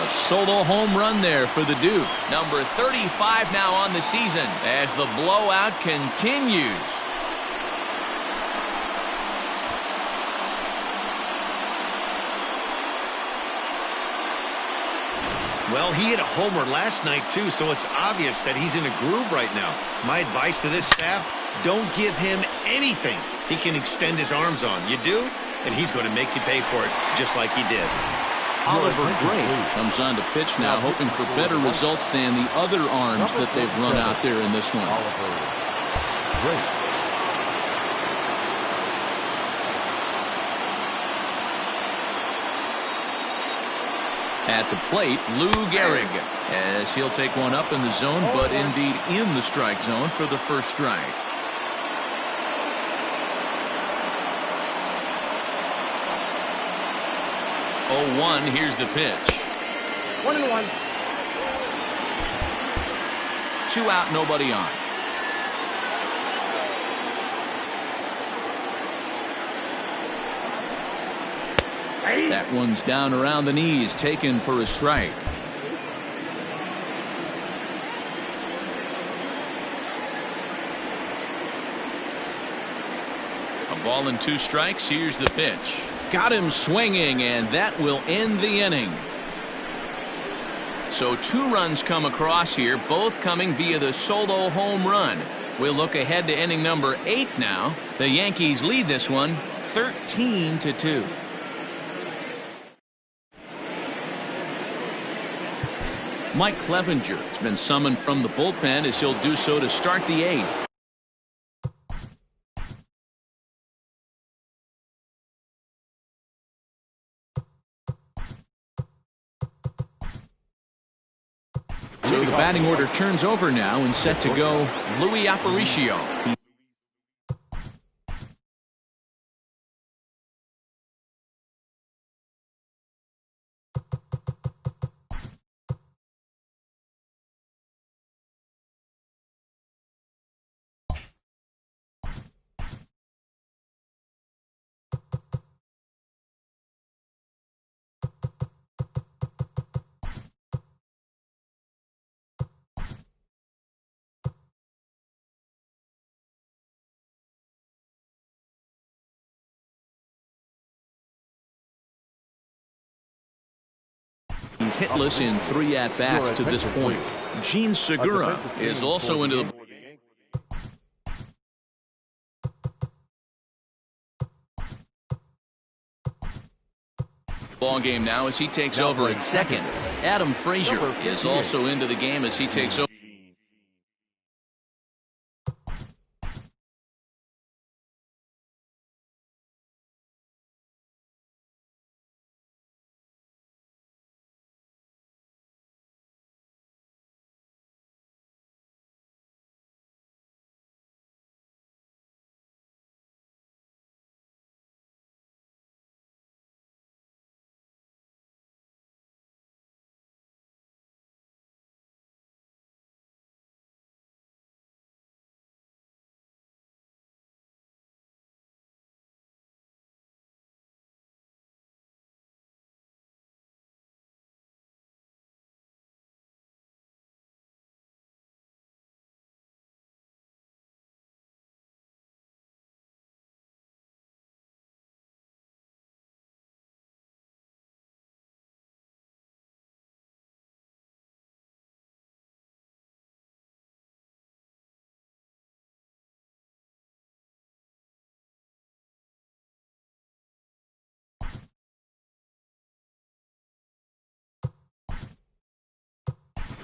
A solo home run there for the Duke. Number 35 now on the season as the blowout continues. Well, he hit a homer last night, too, so it's obvious that he's in a groove right now. My advice to this staff, don't give him anything he can extend his arms on. You do, and he's going to make you pay for it, just like he did. Oliver Gray comes on to pitch now, hoping for better results than the other arms that they've run out there in this one. Oliver Gray. At the plate, Lou Gehrig, as he'll take one up in the zone, but indeed in the strike zone for the first strike. Oh, 1, here's the pitch. 1-1. 2 out, nobody on. That one's down around the knees, taken for a strike. A ball and 2 strikes. Here's the pitch. Got him swinging, and that will end the inning. So 2 runs come across here, both coming via the solo home run. We'll look ahead to inning number 8 now. The Yankees lead this one 13-2. Mike Clevenger has been summoned from the bullpen as he'll do so to start the 8th. So the batting order turns over now and set to go Louis Aparicio. He's hitless in 3 at-bats to this point. Gene Segura is also into the ball game now as he takes over at second. Adam Frazier is also into the game as he takes over.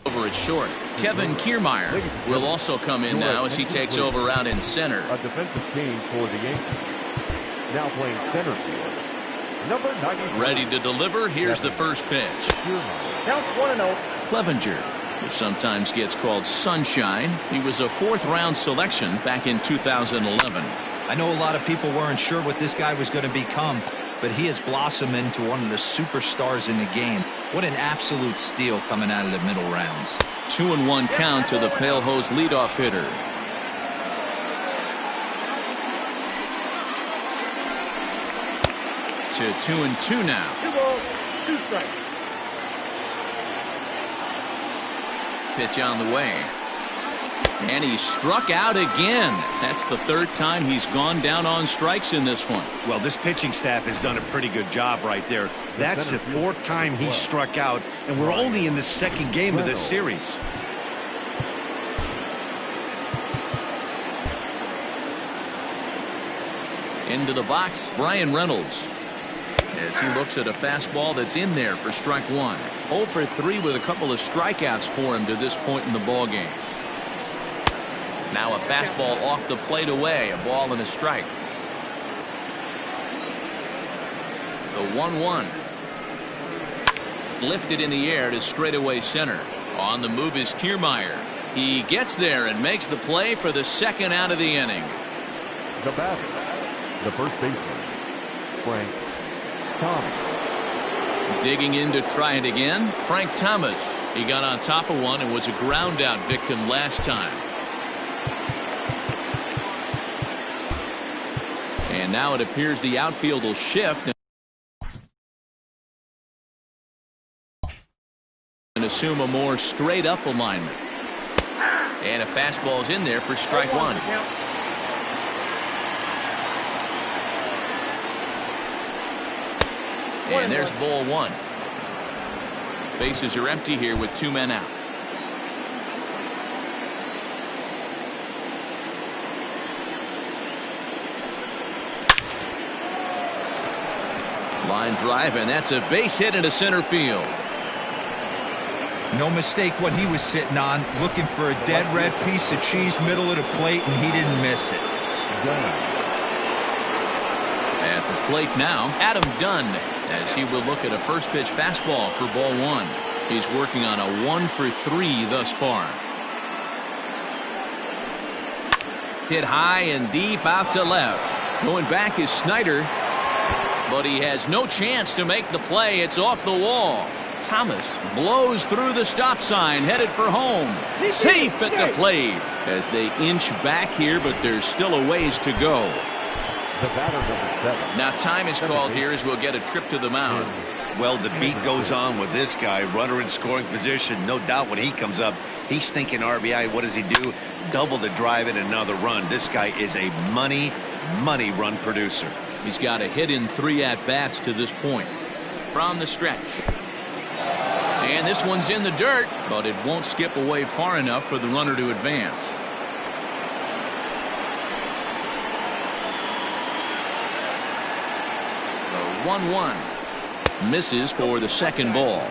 Over at short. Kevin Kiermaier will also come in now as he takes over out in center. A defensive change for the Yankees. Now playing center field. Number 90. Ready to deliver. Here's the first pitch. Counts 1-0. Clevenger, who sometimes gets called Sunshine. He was a 4th-round selection back in 2011. I know a lot of people weren't sure what this guy was going to become, but he has blossomed into one of the superstars in the game. What an absolute steal coming out of the middle rounds. 2-1 count to the Pale Hose leadoff hitter. To 2-2 now. 2 balls, 2 strikes. Pitch on the way. And he struck out again. That's the 3rd time he's gone down on strikes in this one. Well, this pitching staff has done a pretty good job right there. That's the 4th time he struck out, and we're only in the 2nd game of this series. Into the box, Brian Reynolds. As he looks at a fastball that's in there for strike 1. 0 for 3 with a couple of strikeouts for him to this point in the ball game. Now a fastball off the plate away, a ball and a strike. The 1-1. Lifted in the air to straightaway center. On the move is Kiermaier. He gets there and makes the play for the 2nd out of the inning. The batter, the first baseman, Frank Thomas. Digging in to try it again, Frank Thomas. He got on top of one and was a ground out victim last time. And now it appears the outfield will shift and assume a more straight up alignment. And a fastball is in there for strike 1. And there's ball 1. Bases are empty here with 2 men out. Line drive, and that's a base hit into center field. No mistake what he was sitting on, looking for a dead red piece of cheese middle of the plate, and he didn't miss it. At the plate now, Adam Dunn, as he will look at a first pitch fastball for ball 1. He's working on a 1 for 3 thus far. Hit high and deep out to left. Going back is Snyder, but he has no chance to make the play. It's off the wall. Thomas blows through the stop sign, headed for home. Safe at the plate as they inch back here, but there's still a ways to go. The batter, number 7. Now time is called here as we'll get a trip to the mound. Well, the beat goes on with this guy. Runner in scoring position. No doubt when he comes up, he's thinking RBI. What does he do? Double the drive and another run. This guy is a money run producer. He's got a hit in 3 at-bats to this point. From the stretch. And this one's in the dirt, but it won't skip away far enough for the runner to advance. The 1-1. Misses for the second ball.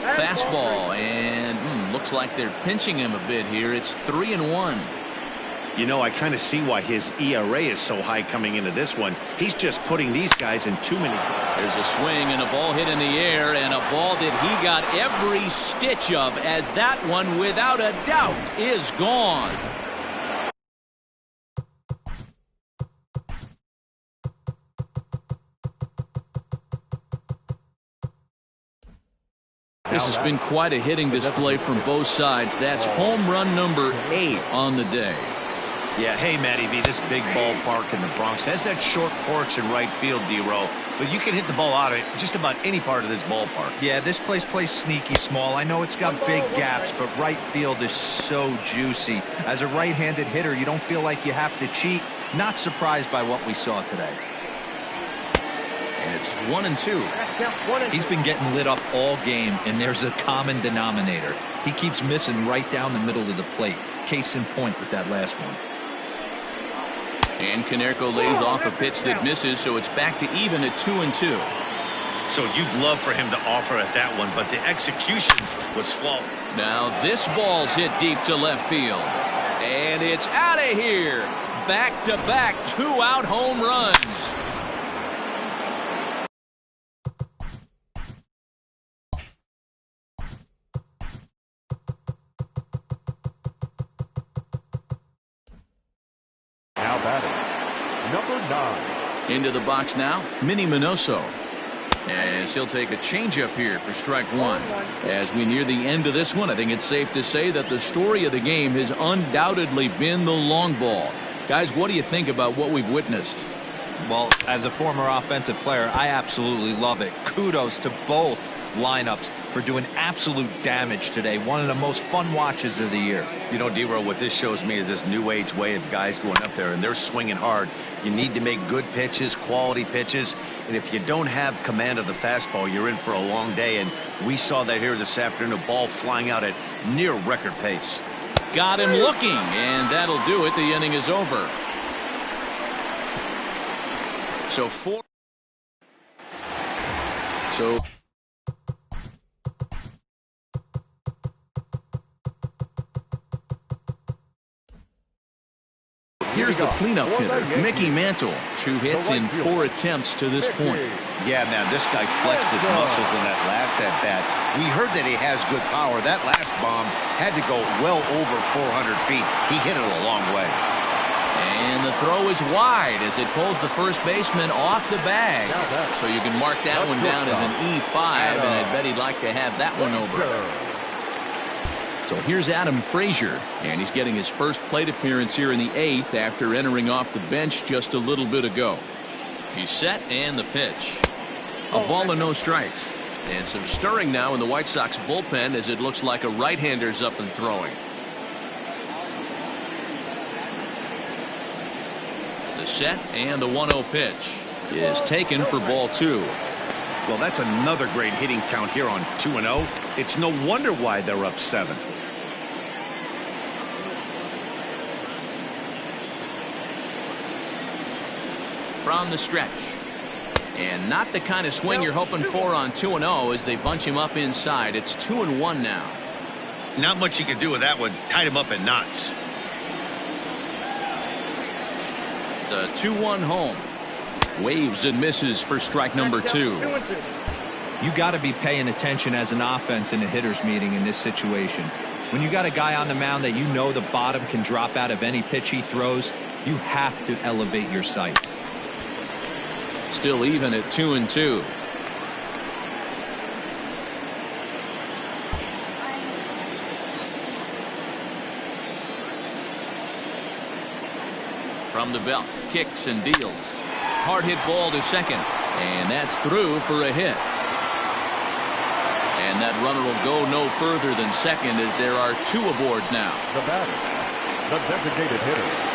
Fastball, and looks like they're pinching him a bit here. It's 3-1. You know, I kind of see why his ERA is so high coming into this one. He's just putting these guys in too many. There's a swing and a ball hit in the air, and a ball that he got every stitch of, as that one, without a doubt, is gone. This has been quite a hitting display from both sides. That's home run number 8 on the day. Yeah, hey, Matty V, this big ballpark in the Bronx has that short porch in right field, D-Row, but you can hit the ball out of just about any part of this ballpark. Yeah, this place plays sneaky small. I know it's got big gaps, but right field is so juicy. As a right-handed hitter, you don't feel like you have to cheat. Not surprised by what we saw today. And it's 1-2. He's been getting lit up all game, and there's a common denominator. He keeps missing right down the middle of the plate. Case in point with that last one. And Konerko lays off a pitch that misses, so it's back to even at 2-2. So you'd love for him to offer at that one, but the execution was flawed. Now this ball's hit deep to left field. And it's out of here. Back-to-back 2-out home runs. Into the box now, Minnie Minoso. As he'll take a changeup here for strike 1. As we near the end of this one, I think it's safe to say that the story of the game has undoubtedly been the long ball. Guys, what do you think about what we've witnessed? Well, as a former offensive player, I absolutely love it. Kudos to both lineups for doing absolute damage today. One of the most fun watches of the year. You know, D-Row, what this shows me is this new age way of guys going up there and they're swinging hard. You need to make good pitches, quality pitches, and if you don't have command of the fastball, you're in for a long day, and we saw that here this afternoon, a ball flying out at near record pace. Got him looking, and that'll do it. The inning is over. Here's the cleanup hitter, Mickey Mantle. 2 hits in 4 attempts to this point. Yeah, man, this guy flexed his muscles in that last at-bat. We heard that he has good power. That last bomb had to go well over 400 feet. He hit it a long way. And the throw is wide as it pulls the first baseman off the bag. So you can mark that one down as an E5, and I bet he'd like to have that one over. So here's Adam Frazier, and he's getting his first plate appearance here in the 8th after entering off the bench just a little bit ago. He's set, and the pitch. A ball and no strikes. And some stirring now in the White Sox bullpen as it looks like a right-hander's up and throwing. The set and the 1-0 pitch is taken for ball 2. Well, that's another great hitting count here on 2-0. It's no wonder why they're up 7. From the stretch. And not the kind of swing you're hoping for on 2-0 as they bunch him up inside. It's 2-1 now. Not much you can do with that one. Tied him up in knots. The 2-1 home. Waves and misses for strike number 2. You got to be paying attention as an offense in a hitter's meeting in this situation. When you got a guy on the mound that you know the bottom can drop out of any pitch he throws, you have to elevate your sights. Still even at 2-2. From the belt, kicks and deals. Hard hit ball to second, and that's through for a hit. And that runner will go no further than second as there are 2 aboard now. The batter, the designated hitter.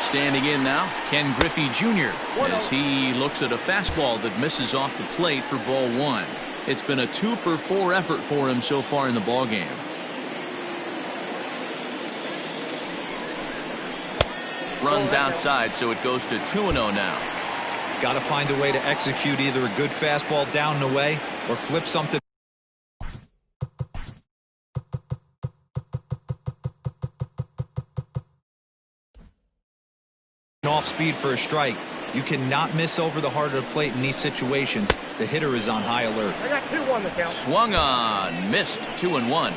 Standing in now, Ken Griffey Jr. as he looks at a fastball that misses off the plate for ball 1. It's been a 2-for-4 effort for him so far in the ballgame. Runs outside, so it goes to 2-0 now. Got to find a way to execute either a good fastball down and away or flip something off speed for a strike. You cannot miss over the heart of the plate in these situations. The hitter is on high alert. I got 2 on the count. Swung on, missed. 2-1.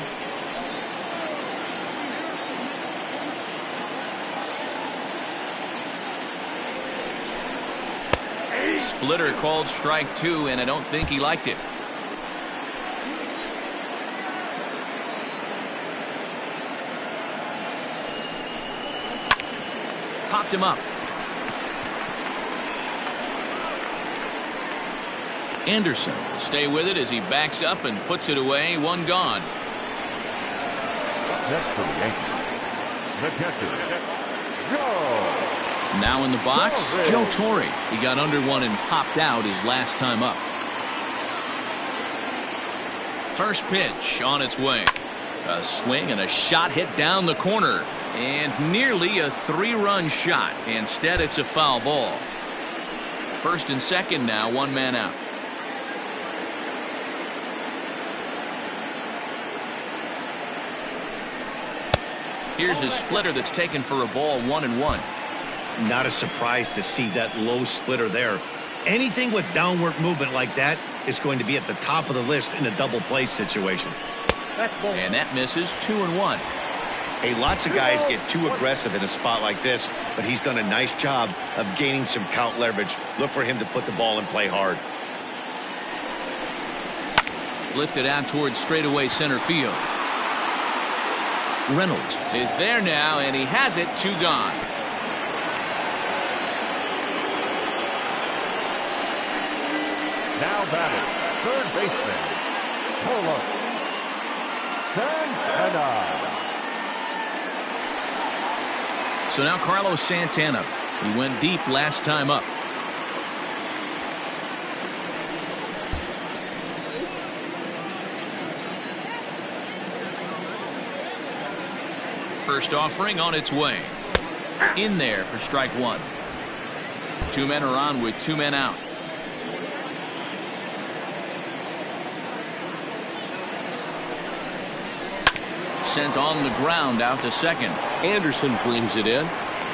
Splitter called strike 2, and I don't think he liked it. Popped him up. Anderson will stay with it as he backs up and puts it away. 1 gone. Next for the Yankees, the catcher, Joe. Now in the box, Joe Torre. He got under one and popped out his last time up. First pitch on its way. A swing and a shot hit down the corner. And nearly a 3-run shot. Instead, it's a foul ball. First and second now, 1 man out. Here's a splitter that's taken for a ball, 1-1. Not a surprise to see that low splitter there. Anything with downward movement like that is going to be at the top of the list in a double play situation. And that misses. 2-1. Hey, lots of guys get too aggressive in a spot like this, but he's done a nice job of gaining some count leverage. Look for him to put the ball in play hard. Lifted out towards straightaway center field. Reynolds is there now, and he has it. 2 gone. Now batting, third baseman, Polo Santana. So now Carlos Santana. He went deep last time up. First offering on its way. In there for strike 1. 2 men are on with 2 men out. Sent on the ground out to second. Anderson brings it in.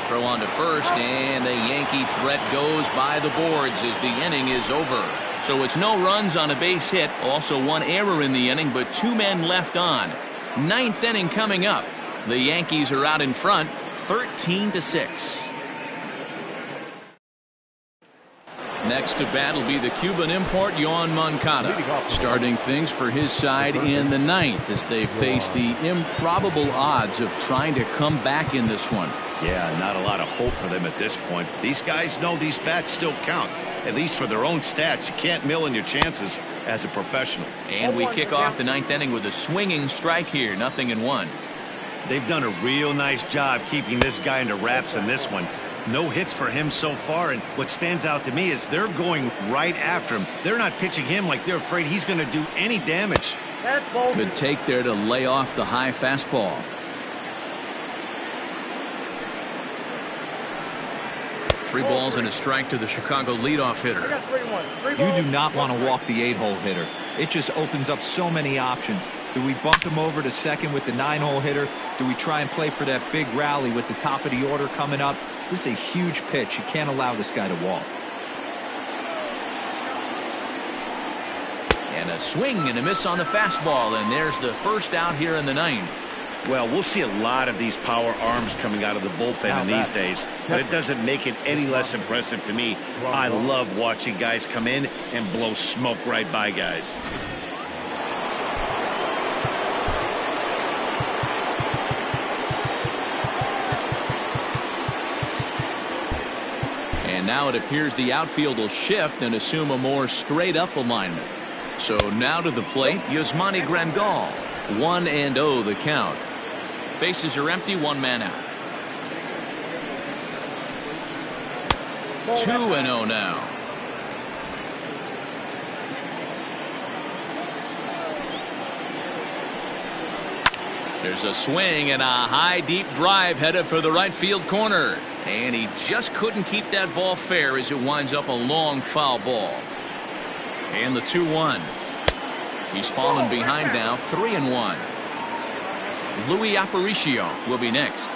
Throw on to first, and the Yankee threat goes by the boards as the inning is over. So it's no runs on a base hit. Also 1 error in the inning, but 2 men left on. 9th inning coming up. The Yankees are out in front, 13-6. Next to bat will be the Cuban import, Yoan Moncada, starting things for his side in the 9th as they face the improbable odds of trying to come back in this one. Yeah, not a lot of hope for them at this point. These guys know these bats still count, at least for their own stats. You can't mill in your chances as a professional. And we kick off the 9th inning with a swinging strike here, 0-1. They've done a real nice job keeping this guy into wraps in this one. No hits for him so far, and what stands out to me is they're going right after him. They're not pitching him like they're afraid he's going to do any damage. Good take there to lay off the high fastball. 3 balls and a strike to the Chicago leadoff hitter. You do not want to walk the 8-hole hitter. It just opens up so many options. Do we bump him over to second with the 9-hole hitter? Do we try and play for that big rally with the top of the order coming up? This is a huge pitch. You can't allow this guy to walk. And a swing and a miss on the fastball, and there's the first out here in the 9th. Well, we'll see a lot of these power arms coming out of the bullpen in these days, but it doesn't make it any less impressive to me. I love watching guys come in and blow smoke right by guys. And now it appears the outfield will shift and assume a more straight-up alignment. So now to the plate, Yasmani Grandal. 1-0 the count. Bases are empty, 1 man out. 2-0 now. There's a swing and a high deep drive headed for the right field corner. And he just couldn't keep that ball fair as it winds up a long foul ball. And the 2-1. He's fallen behind now, 3-1. Louis Aparicio will be next.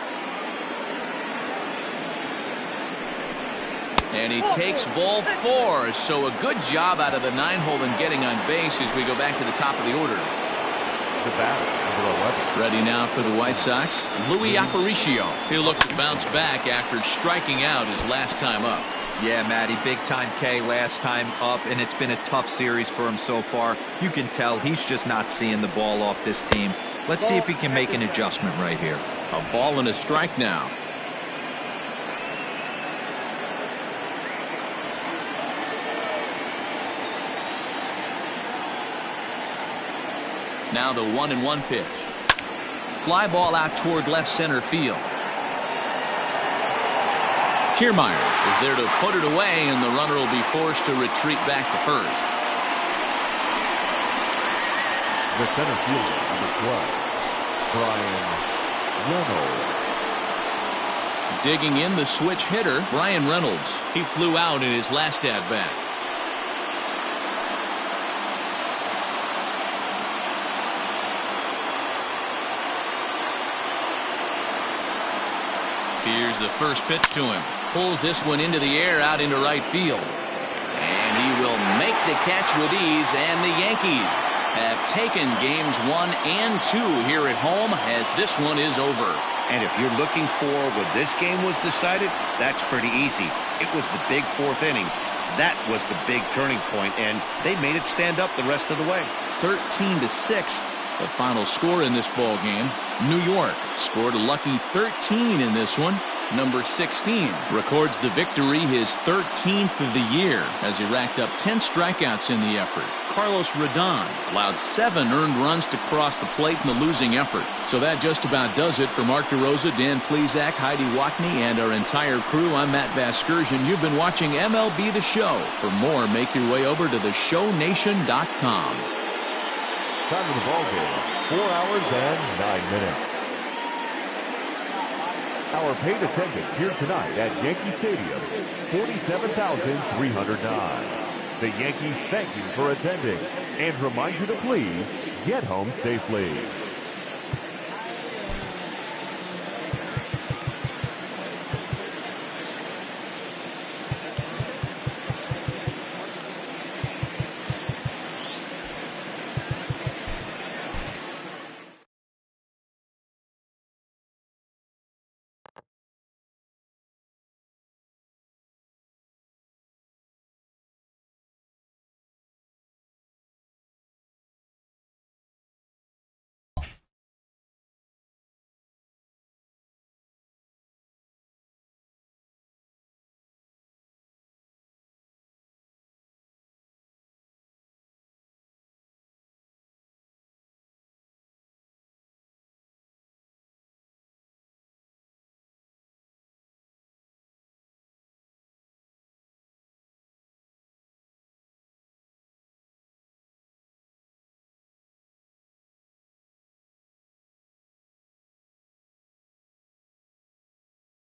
And he takes ball 4. So a good job out of the 9-hole and getting on base as we go back to the top of the order. The batter, number 11. Ready now for the White Sox, Louis Aparicio. He'll look to bounce back after striking out his last time up. Yeah, Matty, big time K last time up, and it's been a tough series for him so far. You can tell he's just not seeing the ball off this team. Let's see if he can make an adjustment right here. A ball and a strike now. Now the 1-1 pitch. Fly ball out toward left center field. Kiermaier is there to put it away, and the runner will be forced to retreat back to first. The center fielder, number 12, Brian Reynolds. Digging in the switch hitter, Brian Reynolds. He flew out in his last at-bat. Here's the first pitch to him. Pulls this one into the air out into right field. And he will make the catch with ease, and the Yankees have taken games 1 and 2 here at home as this one is over. And if you're looking for when this game was decided, that's pretty easy. It was the big 4th inning. That was the big turning point, and they made it stand up the rest of the way. 13-6, the final score in this ball game. New York scored a lucky 13 in this one. Number 16 records the victory, his 13th of the year, as he racked up 10 strikeouts in the effort. Carlos Rodon allowed 7 earned runs to cross the plate in the losing effort. So that just about does it for Mark DeRosa, Dan Plesac, Heidi Watney, and our entire crew. I'm Matt Vasgersian. You've been watching MLB The Show. For more, make your way over to theshownation.com. Time of the ball game, 4 hours and 9 minutes. Our paid attendance here tonight at Yankee Stadium, 47,309. The Yankees thank you for attending and remind you to please get home safely.